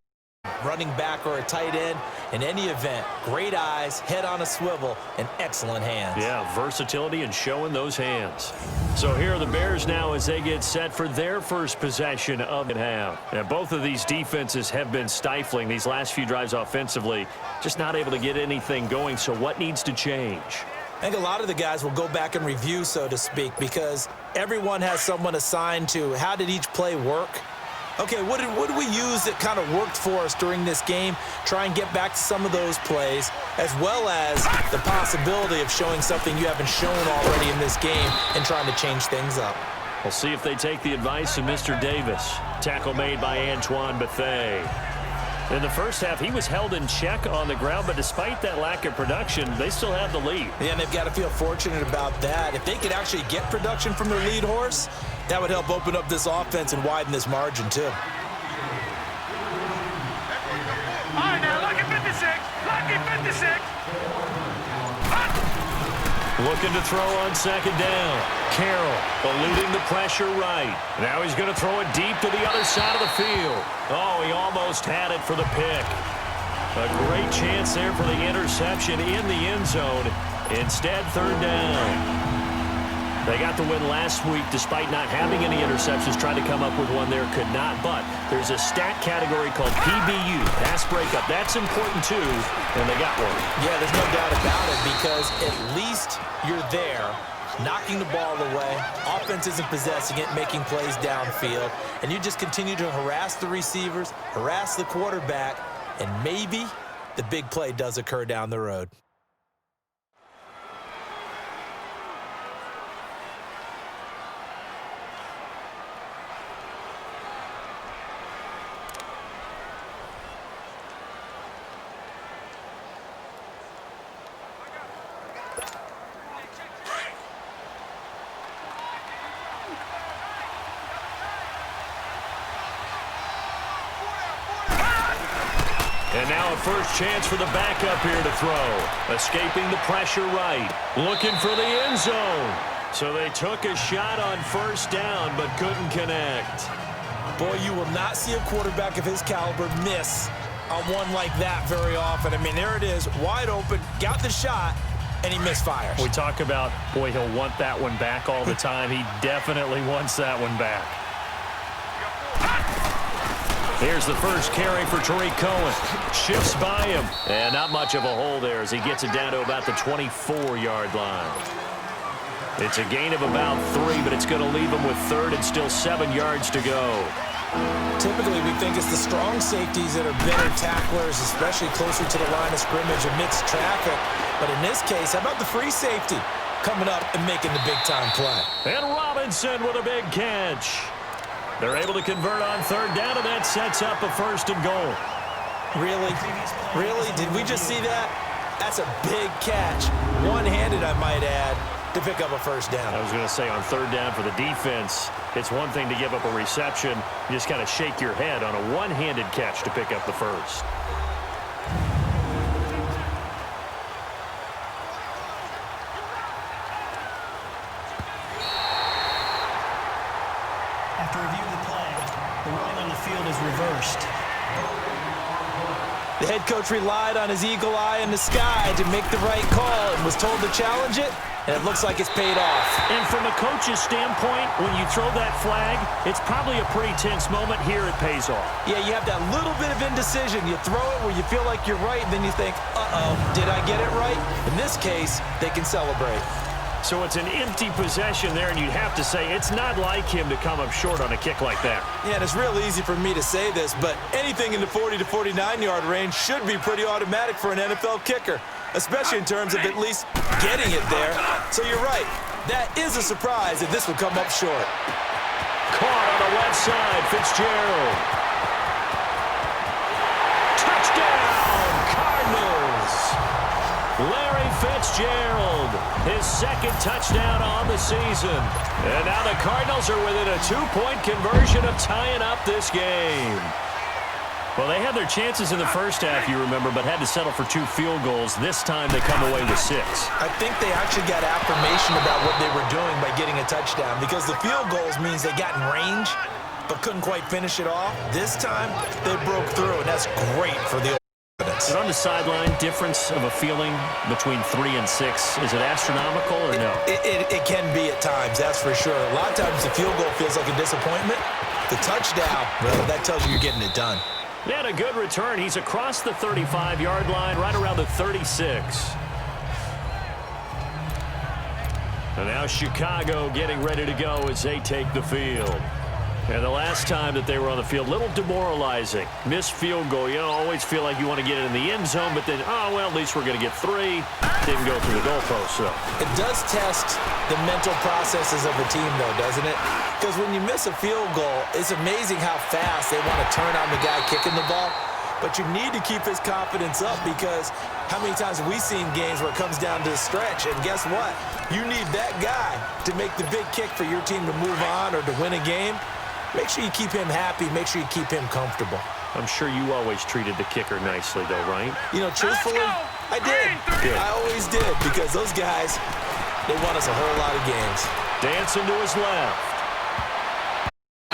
Speaker 4: running back or a tight end? In any event, great eyes, head on a swivel, and excellent hands.
Speaker 3: Yeah, versatility and showing those hands. So here are the Bears now as they get set for their first possession of the half. And both of these defenses have been stifling these last few drives offensively, just not able to get anything going. So what needs to change?
Speaker 4: I think a lot of the guys will go back and review, so to speak, because everyone has someone assigned to how did each play work. Okay, what did we use that kind of worked for us during this game? Try and get back to some of those plays, as well as the possibility of showing something you haven't shown already in this game and trying to change things up.
Speaker 3: We'll see if they take the advice of Mr. Davis. Tackle made by Antoine Bethea. In the first half, he was held in check on the ground, but despite that lack of production, they still have the lead.
Speaker 4: Yeah, and they've got to feel fortunate about that. If they could actually get production from their lead horse, that would help open up this offense and widen this margin, too.
Speaker 6: All right, now, lucky 56. Lucky 56.
Speaker 3: Looking to throw on second down. Carroll eluding the pressure right. Now he's going to throw it deep to the other side of the field. Oh, he almost had it for the pick. A great chance there for the interception in the end zone. Instead, third down. They got the win last week despite not having any interceptions. Tried to come up with one there, could not. But there's a stat category called PBU, pass breakup. That's important too, and they got one.
Speaker 4: Yeah, there's no doubt about it because at least you're there, knocking the ball away. Offense isn't possessing it, making plays downfield. And you just continue to harass the receivers, harass the quarterback, and maybe the big play does occur down the road.
Speaker 3: And now a first chance for the backup here to throw. Escaping the pressure right. Looking for the end zone. So they took a shot on first down but couldn't connect.
Speaker 4: Boy, you will not see a quarterback of his caliber miss on one like that very often. I mean, there it is, wide open, got the shot, and he misfires.
Speaker 3: We talk about, boy, he'll want that one back all the time. He definitely wants that one back. Here's the first carry for Tariq Cohen. Shifts by him. And not much of a hole there as he gets it down to about the 24-yard line. It's a gain of about 3, but it's going to leave him with third and still 7 yards to go.
Speaker 4: Typically, we think it's the strong safeties that are better tacklers, especially closer to the line of scrimmage amidst traffic. But in this case, how about the free safety coming up and making the big-time play?
Speaker 3: And Robinson with a big catch. They're able to convert on third down, and that sets up a first and goal.
Speaker 4: Really? Really? Did we just see that? That's a big catch. One-handed, I might add. to pick up a first down.
Speaker 3: I was going to say on third down for the defense, it's one thing to give up a reception. You just got to shake your head on a one-handed catch to pick up the first.
Speaker 7: After reviewing the play, the ruling on the field is reversed.
Speaker 4: The head coach relied on his eagle eye in the sky to make the right call and was told to challenge it, and it looks like it's paid off.
Speaker 3: And from a coach's standpoint, when you throw that flag, it's probably a pretty tense moment. Here it pays off.
Speaker 4: Yeah, you have that little bit of indecision. You throw it where you feel like you're right, and then you think, uh-oh, did I get it right? In this case, they can celebrate.
Speaker 3: So it's an empty possession there, and you'd have to say it's not like him to come up short on a kick like that.
Speaker 4: Yeah, and it's real easy for me to say this, but anything in the 40 to 49-yard range should be pretty automatic for an NFL kicker, especially in terms of at least getting it there. So you're right. That is a surprise if this would come up short.
Speaker 3: Caught on the left side, Fitzgerald. Touchdown, Cardinals. Larry Fitzgerald, his second touchdown on the season. And now the Cardinals are within a 2-point conversion of tying up this game. Well, they had their chances in the first half, you remember, but had to settle for 2 field goals. This time they come away with 6.
Speaker 4: I think they actually got affirmation about what they were doing by getting a touchdown, because the field goals means they got in range but couldn't quite finish it off. This time they broke through, and that's great for the offense.
Speaker 3: And on the sideline, difference of a feeling between 3 and 6, is it astronomical or no?
Speaker 4: It can be at times, that's for sure. A lot of times the field goal feels like a disappointment. The touchdown, well, that tells you you're getting it done.
Speaker 3: He had a good return. He's across the 35-yard line, right around the 36. And now Chicago getting ready to go as they take the field. And the last time that they were on the field, a little demoralizing. Missed field goal. You know, always feel like you want to get it in the end zone, but then, oh, well, at least we're going to get 3. Didn't go through the goalpost, so.
Speaker 4: It does test the mental processes of a team, though, doesn't it? Because when you miss a field goal, it's amazing how fast they want to turn on the guy kicking the ball. But you need to keep his confidence up, because how many times have we seen games where it comes down to the stretch, and guess what? You need that guy to make the big kick for your team to move on or to win a game. Make sure you keep him happy. Make sure you keep him comfortable.
Speaker 3: I'm sure you always treated the kicker nicely, though, right?
Speaker 4: You know, truthfully, I did.
Speaker 3: Good.
Speaker 4: I always did, because those guys, they won us a whole lot of games.
Speaker 3: Dancing to his left.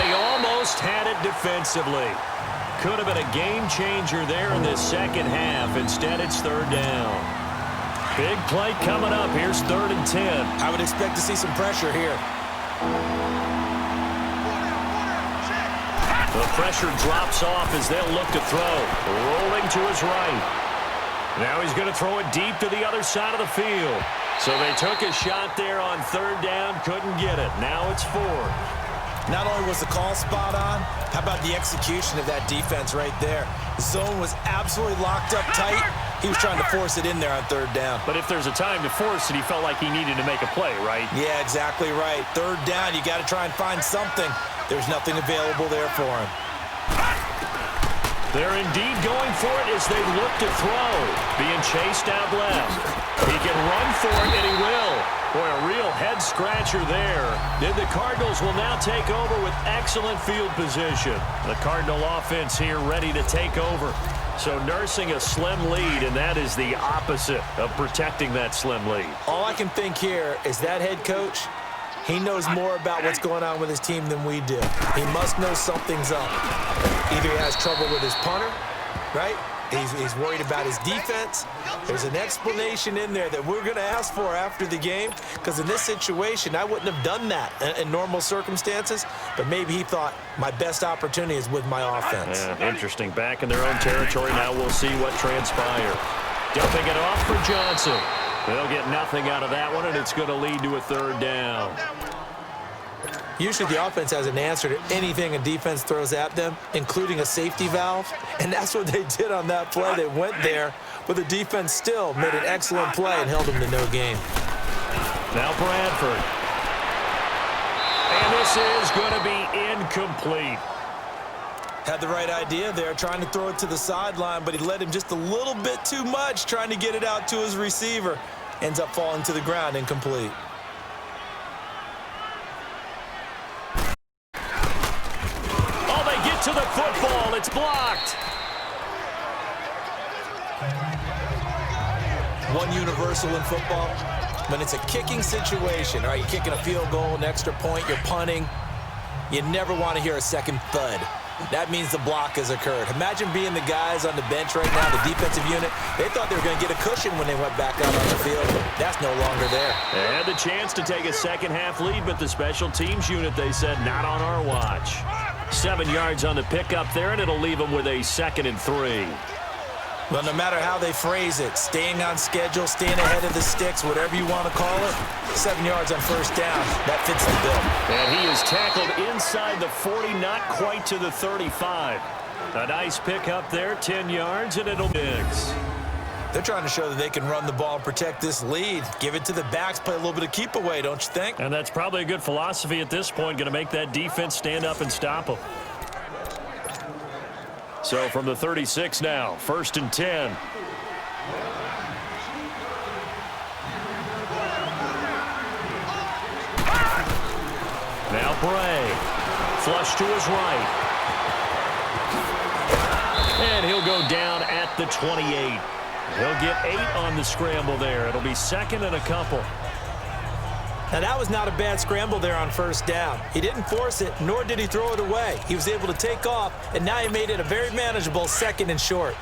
Speaker 3: He almost had it defensively. Could have been a game changer there in this second half. Instead, it's third down. Big play coming up. Here's 3rd and 10.
Speaker 4: I would expect to see some pressure here.
Speaker 3: The pressure drops off as they'll look to throw. Rolling to his right. Now he's going to throw it deep to the other side of the field. So they took a shot there on 3rd down, couldn't get it. Now it's 4th.
Speaker 4: Not only was the call spot on, how about the execution of that defense right there? The zone was absolutely locked up tight. He was trying to force it in there on 3rd down.
Speaker 3: But if there's a time to force it, he felt like he needed to make a play, right?
Speaker 4: Yeah, exactly right. 3rd down, you got to try and find something. There's nothing available there for him.
Speaker 3: They're indeed going for it as they look to throw. Being chased out left. He can run for it, and he will. Boy, a real head-scratcher there. Then the Cardinals will now take over with excellent field position. The Cardinal offense here ready to take over. So nursing a slim lead, and that is the opposite of protecting that slim lead.
Speaker 4: All I can think here is that head coach, he knows more about what's going on with his team than we do. He must know something's up. Either he has trouble with his punter, right? He's worried about his defense. There's an explanation in there that we're going to ask for after the game, because in this situation, I wouldn't have done that in normal circumstances, but maybe he thought my best opportunity is with my offense.
Speaker 3: Yeah, interesting. Back in their own territory. Now we'll see what transpires. Dumping it off for Johnson. They'll get nothing out of that one, and it's going to lead to a 3rd down.
Speaker 4: Usually the offense has an answer to anything a defense throws at them, including a safety valve, and that's what they did on that play. They went there, but the defense still made an excellent play and held them to no gain.
Speaker 3: Now Bradford. And this is going to be incomplete.
Speaker 4: Had the right idea there, trying to throw it to the sideline, but he led him just a little bit too much, trying to get it out to his receiver. Ends up falling to the ground, incomplete.
Speaker 3: to the football. It's blocked.
Speaker 4: One universal in football, when it's a kicking situation, all right, you're kicking a field goal, an extra point, you're punting, you never want to hear a second thud. That means the block has occurred. Imagine being the guys on the bench right now, the defensive unit. They thought they were going to get a cushion when they went back out on the field. That's no longer there.
Speaker 3: They had the chance to take a second-half lead, but the special teams unit, they said, not on our watch. 7 yards on the pickup there, and it'll leave them with a 2nd and 3.
Speaker 4: Well, no matter how they phrase it, staying on schedule, staying ahead of the sticks, whatever you want to call it, 7 yards on first down, that fits the bill.
Speaker 3: And he is tackled inside the 40, not quite to the 35. A nice pickup there, 10 yards, and it'll be Diggs.
Speaker 4: They're trying to show that they can run the ball and protect this lead. Give it to the backs, play a little bit of keep away, don't you think?
Speaker 3: And that's probably a good philosophy at this point, going to make that defense stand up and stop them. So from the 36 now, 1st and 10. Now Bray. Flush to his right. And he'll go down at the 28. He'll get 8 on the scramble there. It'll be 2nd and a couple.
Speaker 4: Now, that was not a bad scramble there on first down. He didn't force it, nor did he throw it away. He was able to take off, and now he made it a very manageable 2nd and short.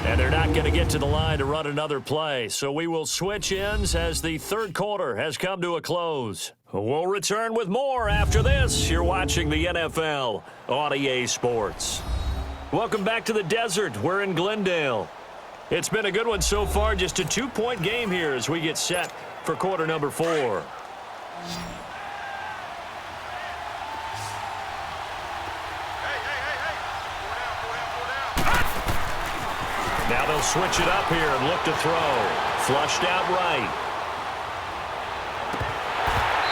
Speaker 3: And they're not going to get to the line to run another play. So we will switch ends as the 3rd quarter has come to a close. We'll return with more after this. You're watching the NFL on EA Sports. Welcome back to the desert. We're in Glendale. It's been a good one so far. Just a 2-point game here as we get set for quarter number 4. Now they'll switch it up here and look to throw. Flushed out right.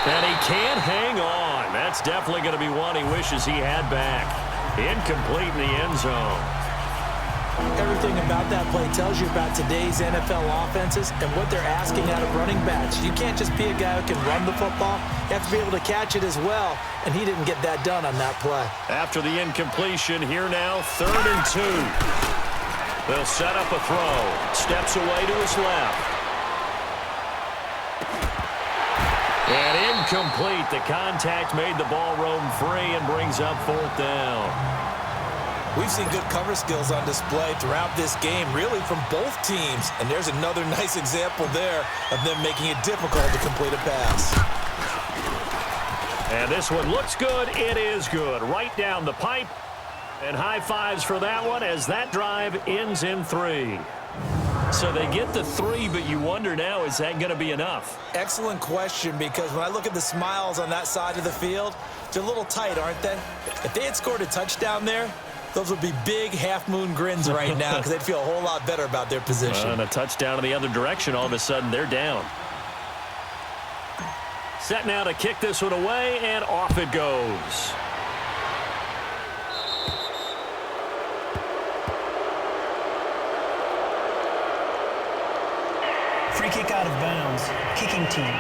Speaker 3: And he can't hang on. That's definitely going to be one he wishes he had back. Incomplete in the end zone.
Speaker 4: Everything about that play tells you about today's NFL offenses and what they're asking out of running backs. You can't just be a guy who can run the football. You have to be able to catch it as well, and he didn't get that done on that play.
Speaker 3: After the incompletion, here now, 3rd and 2. They'll set up a throw. Steps away to his left. And incomplete. The contact made the ball roam free and brings up 4th down.
Speaker 4: We've seen good cover skills on display throughout this game, really from both teams. And there's another nice example there of them making it difficult to complete a pass.
Speaker 3: And this one looks good. It is good. Right down the pipe. And high fives for that one as that drive ends in 3. So they get the 3, but you wonder now, is that going to be enough?
Speaker 4: Excellent question, because when I look at the smiles on that side of the field, they're a little tight, aren't they? If they had scored a touchdown there, those would be big half-moon grins right now because they'd feel a whole lot better about their position.
Speaker 3: And a touchdown in the other direction, all of a sudden they're down. Set now to kick this one away, and off it goes.
Speaker 7: Free kick out of bounds. Kicking team.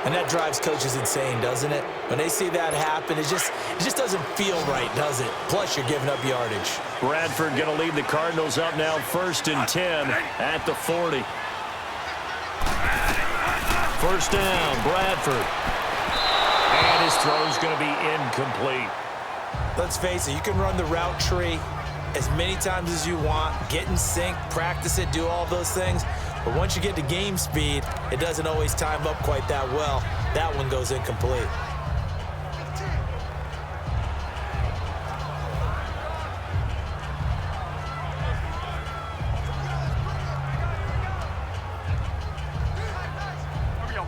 Speaker 4: And that drives coaches insane, doesn't it? When they see that happen, it just doesn't feel right, does it? Plus, you're giving up yardage.
Speaker 3: Bradford going to lead the Cardinals up now 1st and 10 at the 40. 1st down, Bradford. And his throw's going to be incomplete.
Speaker 4: Let's face it, you can run the route tree as many times as you want, get in sync, practice it, do all those things. But once you get to game speed, it doesn't always time up quite that well. That one goes incomplete.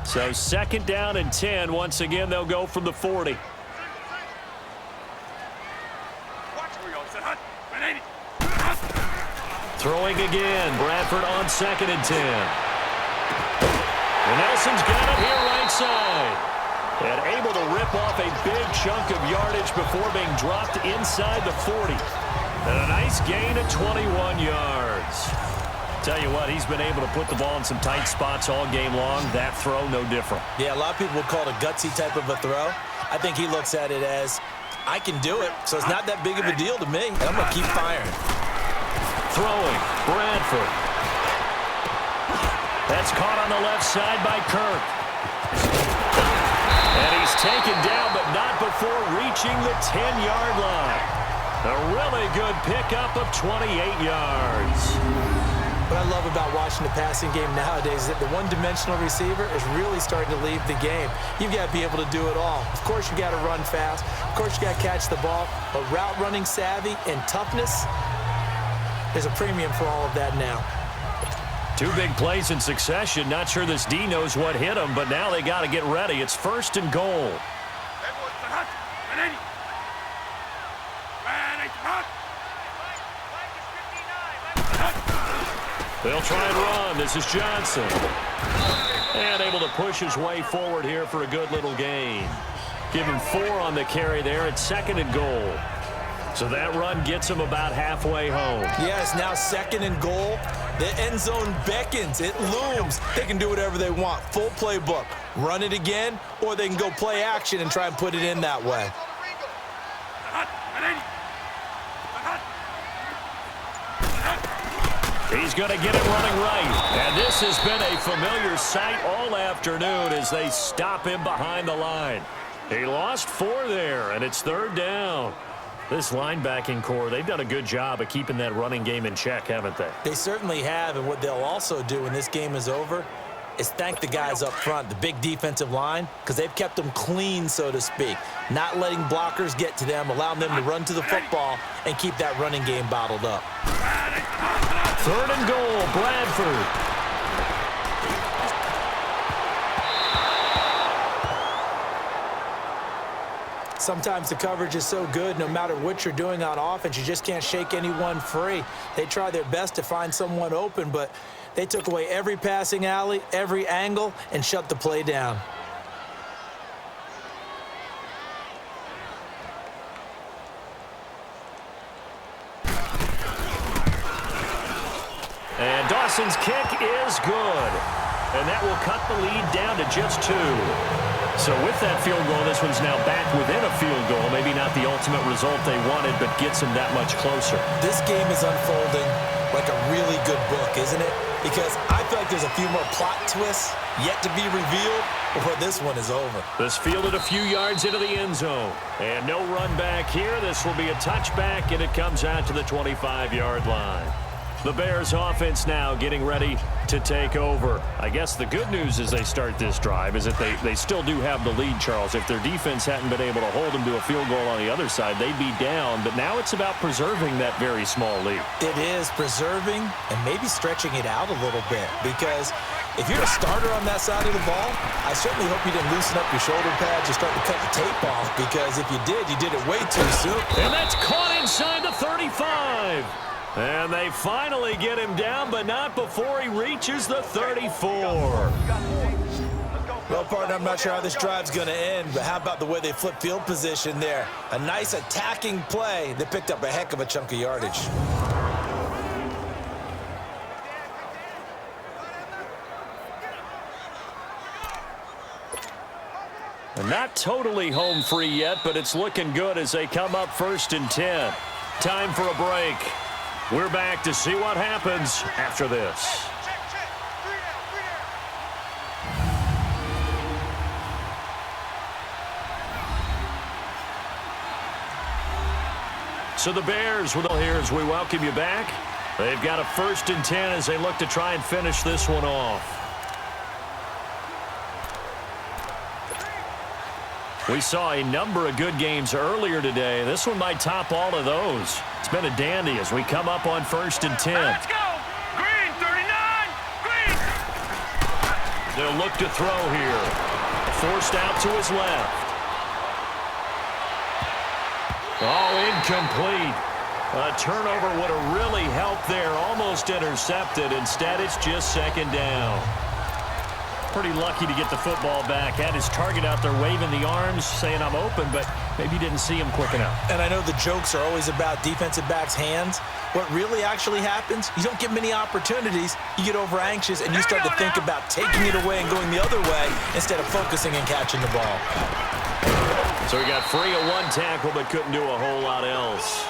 Speaker 3: So 2nd down and 10. Once again, they'll go from the 40. Throwing again. Bradford on 2nd and 10. And Nelson's got it here right side. And able to rip off a big chunk of yardage before being dropped inside the 40. And a nice gain of 21 yards. Tell you what, he's been able to put the ball in some tight spots all game long. That throw, no different.
Speaker 4: Yeah, a lot of people would call it a gutsy type of a throw. I think he looks at it as, I can do it, so it's not that big of a deal to me. And I'm going to keep firing.
Speaker 3: Throwing, Bradford. That's caught on the left side by Kirk. And he's taken down, but not before reaching the 10-yard line. A really good pickup of 28 yards.
Speaker 4: What I love about watching the passing game nowadays is that the one-dimensional receiver is really starting to leave the game. You've got to be able to do it all. Of course, you got to run fast. Of course, you got to catch the ball. But route running savvy and toughness, there's a premium for all of that now.
Speaker 3: 2 big plays in succession. Not sure this D knows what hit him, but now they got to get ready. It's 1st and goal. They'll try and run. This is Johnson. And able to push his way forward here for a good little gain. Give him 4 on the carry there at 2nd and goal. So that run gets him about halfway home.
Speaker 4: Yes, now 2nd and goal. The end zone beckons. It looms. They can do whatever they want. Full playbook. Run it again, or they can go play action and try and put it in that way.
Speaker 3: He's going to get it running right. And this has been a familiar sight all afternoon as they stop him behind the line. He lost 4 there, and it's 3rd down. This linebacking core, they've done a good job of keeping that running game in check, haven't they?
Speaker 4: They certainly have, and what they'll also do when this game is over is thank the guys up front, the big defensive line, because they've kept them clean, so to speak, not letting blockers get to them, allowing them to run to the football and keep that running game bottled up.
Speaker 3: 3rd and goal, Bradford.
Speaker 4: Sometimes the coverage is so good, no matter what you're doing on offense, you just can't shake anyone free. They try their best to find someone open, but they took away every passing alley, every angle, and shut the play down.
Speaker 3: And Dawson's kick is good. And that will cut the lead down to just 2. So with that field goal, this one's now back within a field goal. Maybe not the ultimate result they wanted, but gets them that much closer.
Speaker 4: This game is unfolding like a really good book, isn't it? Because I feel like there's a few more plot twists yet to be revealed before this one is over.
Speaker 3: This fielded a few yards into the end zone. And no run back here. This will be a touchback, and it comes out to the 25-yard line. The Bears offense now getting ready to take over. I guess the good news as they start this drive is that they still do have the lead, Charles. If their defense hadn't been able to hold them to a field goal on the other side, they'd be down. But now it's about preserving that very small lead.
Speaker 4: It is preserving and maybe stretching it out a little bit, because if you're a starter on that side of the ball, I certainly hope you didn't loosen up your shoulder pads or start to cut the tape off, because if you did it way too soon.
Speaker 3: And that's caught inside the 35. And they finally get him down, but not before he reaches the 34.
Speaker 4: Well, partner, I'm not sure how this drive's going to end, but how about the way they flip field position there? A nice attacking play that picked up a heck of a chunk of yardage.
Speaker 3: Not totally home free yet, but it's looking good as they come up 1st and 10. Time for a break. We're back to see what happens after this. So the Bears with all here as we welcome you back. They've got a 1st and 10 as they look to try and finish this one off. We saw a number of good games earlier today. This one might top all of those. It's been a dandy as we come up on 1st and 10.
Speaker 6: Let's go! Green, 39! Green!
Speaker 3: They'll look to throw here. Forced out to his left. Oh, incomplete. A turnover would have really helped there. Almost intercepted. Instead, it's just 2nd down. Pretty lucky to get the football back. Had his target out there waving the arms, saying I'm open, but maybe didn't see him quick enough.
Speaker 4: And I know the jokes are always about defensive backs' hands. What really actually happens, you don't get many opportunities. You get over anxious, and you start to think about taking it away and going the other way instead of focusing and catching the ball.
Speaker 3: So he got free of one tackle, but couldn't do a whole lot else.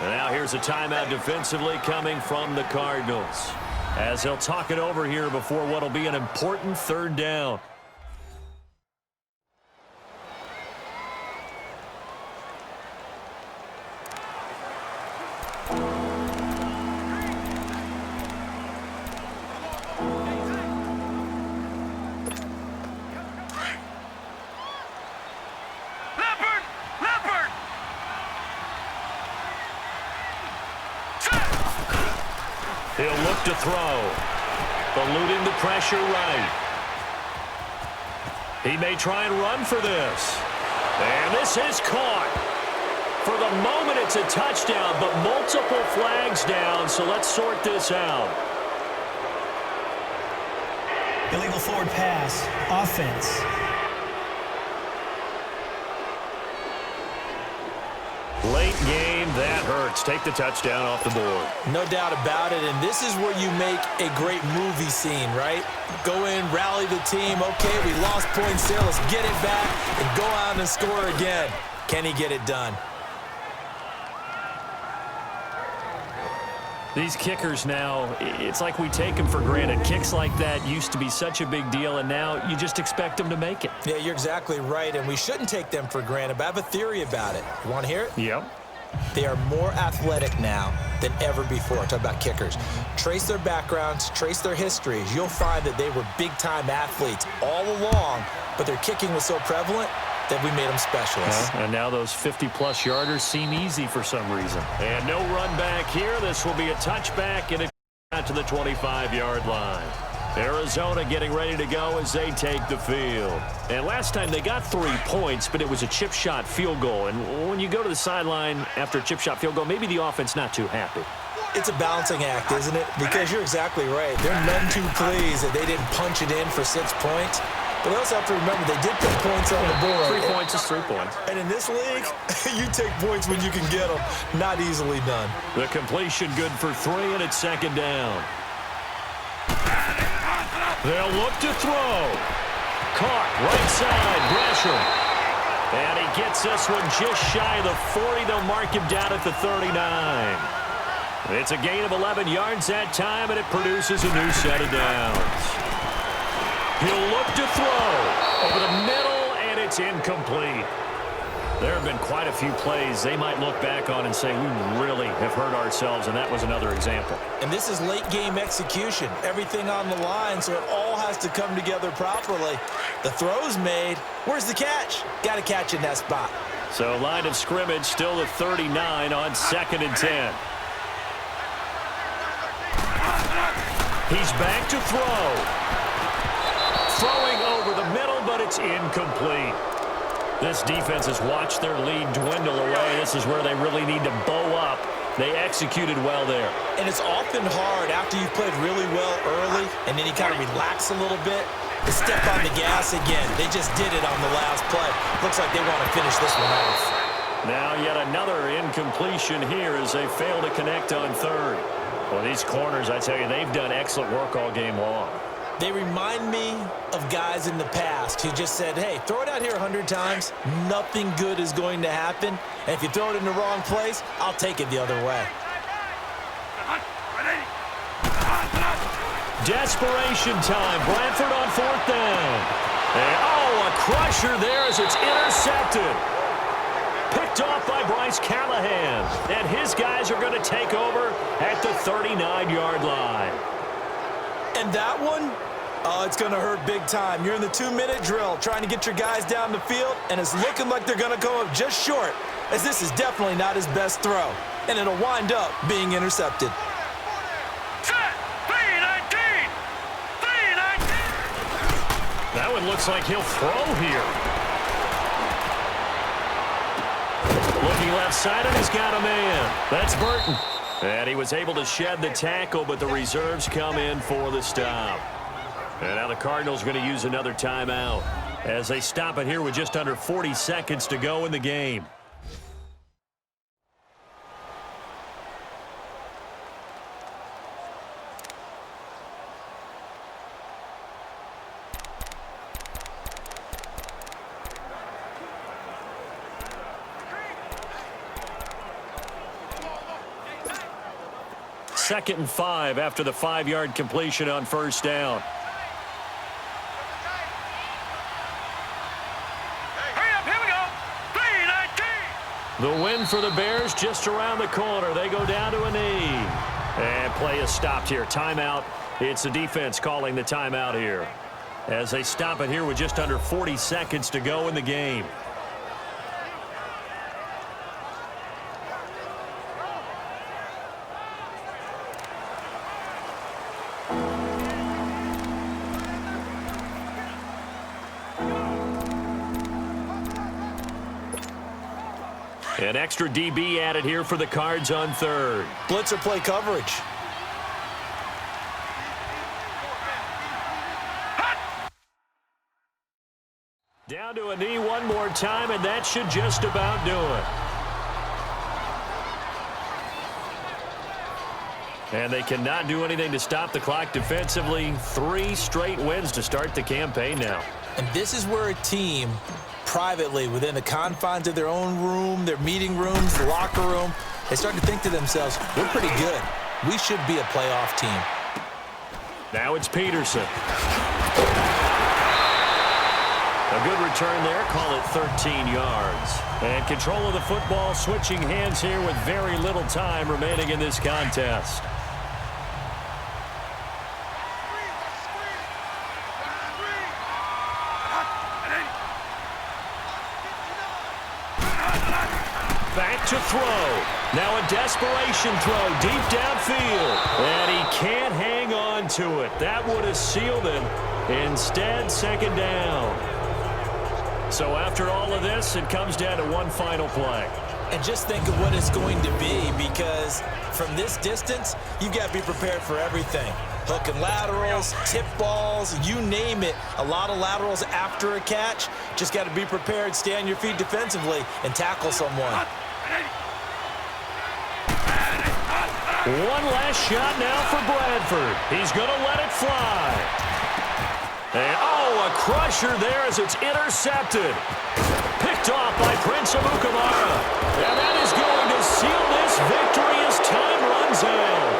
Speaker 3: And now here's a timeout defensively coming from the Cardinals, as he'll talk it over here before what will be an important third down. He'll look to throw. Eluding the pressure right. He may try and run for this. And this is caught. For the moment, it's a touchdown, but multiple flags down, so let's sort this out.
Speaker 7: Illegal forward pass. Offense.
Speaker 3: Late game, that hurts. Take the touchdown off the board.
Speaker 4: No doubt about it, and this is where you make a great movie scene, right? Go in, rally the team. Okay, we lost points there. Let's get it back and go out and score again. Can he get it done?
Speaker 3: These kickers now, it's like we take them for granted. Kicks like that used to be such a big deal, and now you just expect them to make it.
Speaker 4: Yeah, you're exactly right, and we shouldn't take them for granted, but I have a theory about it. You want to hear it?
Speaker 3: Yep.
Speaker 4: They are more athletic now than ever before. Talk about kickers. Trace their backgrounds, trace their histories. You'll find that they were big-time athletes all along, but their kicking was so prevalent that we made them specialists.
Speaker 3: And now those 50-plus yarders seem easy for some reason. And no run back here. This will be a touchback, and it out to the 25-yard line. Arizona getting ready to go as they take the field. And last time they got 3 points, but it was a chip shot field goal. And when you go to the sideline after a chip shot field goal, maybe the offense not too happy.
Speaker 4: It's a balancing act, isn't it? Because you're exactly right. They're none too pleased that they didn't punch it in for 6 points. But we also have to remember they did put points on the board.
Speaker 3: 3 points is 3 points.
Speaker 4: And in this league, you take points when you can get them. Not easily done.
Speaker 3: The completion good for 3, and it's second down. They'll look to throw. Caught right side, Gresham. And he gets this one just shy of the 40. They'll mark him down at the 39. It's a gain of 11 yards that time, and it produces a new set of downs. He'll look to throw over the middle, and it's incomplete. There have been quite a few plays they might look back on and say, we really have hurt ourselves, and that was another example.
Speaker 4: And this is late-game execution. Everything on the line, so it all has to come together properly. The throw's made. Where's the catch? Got to catch in that spot.
Speaker 3: So line of scrimmage still the 39 on 2nd and 10. He's back to throw. Throwing over the middle, but it's incomplete. This defense has watched their lead dwindle away. This is where they really need to bow up. They executed well there.
Speaker 4: And it's often hard after you've played really well early and then you kind of relax a little bit to step on the gas again. They just did it on the last play. Looks like they want to finish this one off.
Speaker 3: Now yet another incompletion here as they fail to connect on 3rd. Well, these corners, I tell you, they've done excellent work all game long.
Speaker 4: They remind me of guys in the past who just said, hey, throw it out here 100 times. Nothing good is going to happen. And if you throw it in the wrong place, I'll take it the other way.
Speaker 3: Desperation time. Bradford on 4th down. And, a crusher there as it's intercepted. Picked off by Bryce Callahan. And his guys are going to take over at the 39-yard line.
Speaker 4: And that one, it's going to hurt big time. You're in the 2-minute drill trying to get your guys down the field, and it's looking like they're going to come up just short, as this is definitely not his best throw, and it'll wind up being intercepted.
Speaker 3: That one looks like he'll throw here. Looking left side, and he's got a man. That's Burton. And he was able to shed the tackle, but the reserves come in for the stop. And now the Cardinals going to use another timeout as they stop it here with just under 40 seconds to go in the game. Second and 5 after the 5-yard completion on first down.
Speaker 6: Hurry up, here we go. 3-19.
Speaker 3: The win for the Bears just around the corner. They go down to a knee. And play is stopped here. Timeout. It's the defense calling the timeout here as they stop it here with just under 40 seconds to go in the game. An extra DB added here for the Cards on third.
Speaker 4: Blitzer play coverage.
Speaker 3: Down to a knee one more time, and that should just about do it. And they cannot do anything to stop the clock defensively. 3 straight wins to start the campaign now.
Speaker 4: And this is where a team privately, within the confines of their own room, their meeting rooms, the locker room, they start to think to themselves, we're pretty good. We should be a playoff team.
Speaker 3: Now it's Peterson. A good return there. Call it 13 yards. And control of the football switching hands here with very little time remaining in this contest. Back to throw. Now a desperation throw deep downfield. And he can't hang on to it. That would have sealed it. Instead, second down. So after all of this, it comes down to one final play.
Speaker 4: And just think of what it's going to be, because from this distance, you've got to be prepared for everything. Hook and laterals, tip balls, you name it. A lot of laterals after a catch. Just got to be prepared, stay on your feet defensively, and tackle someone.
Speaker 3: One last shot now for Bradford. He's going to let it fly. And, a crusher there as it's intercepted. Picked off by Prince Amukamara. And that is going to seal this victory as time runs out.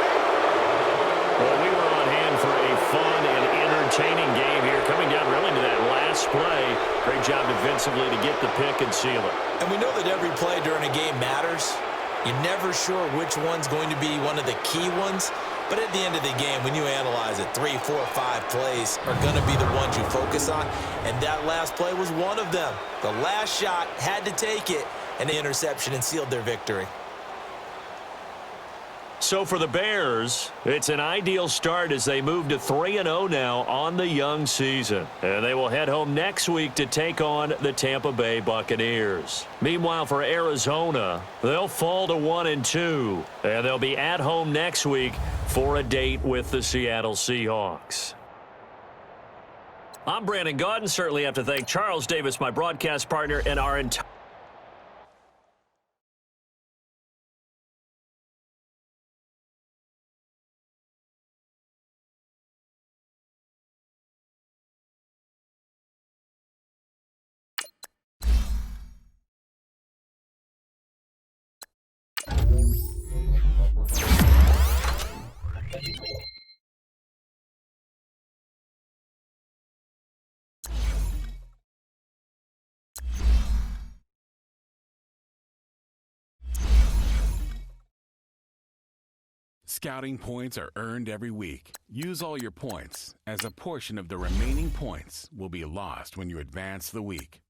Speaker 3: Well, we were on hand for a fun and entertaining game here, coming down really to that last play. Great job defensively to get the pick and seal it.
Speaker 4: And we know that every play during a game matters. You're never sure which one's going to be one of the key ones. But at the end of the game, when you analyze it, 3, 4, 5 plays are going to be the ones you focus on. And that last play was one of them. The last shot had to take it, and the interception, and sealed their victory.
Speaker 3: So for the Bears, it's an ideal start as they move to 3-0 now on the young season. And they will head home next week to take on the Tampa Bay Buccaneers. Meanwhile, for Arizona, they'll fall to 1-2. And they'll be at home next week for a date with the Seattle Seahawks. I'm Brandon Gaudin. Certainly have to thank Charles Davis, my broadcast partner, and our entire
Speaker 1: Scouting points are earned every week. Use all your points, as a portion of the remaining points will be lost when you advance the week.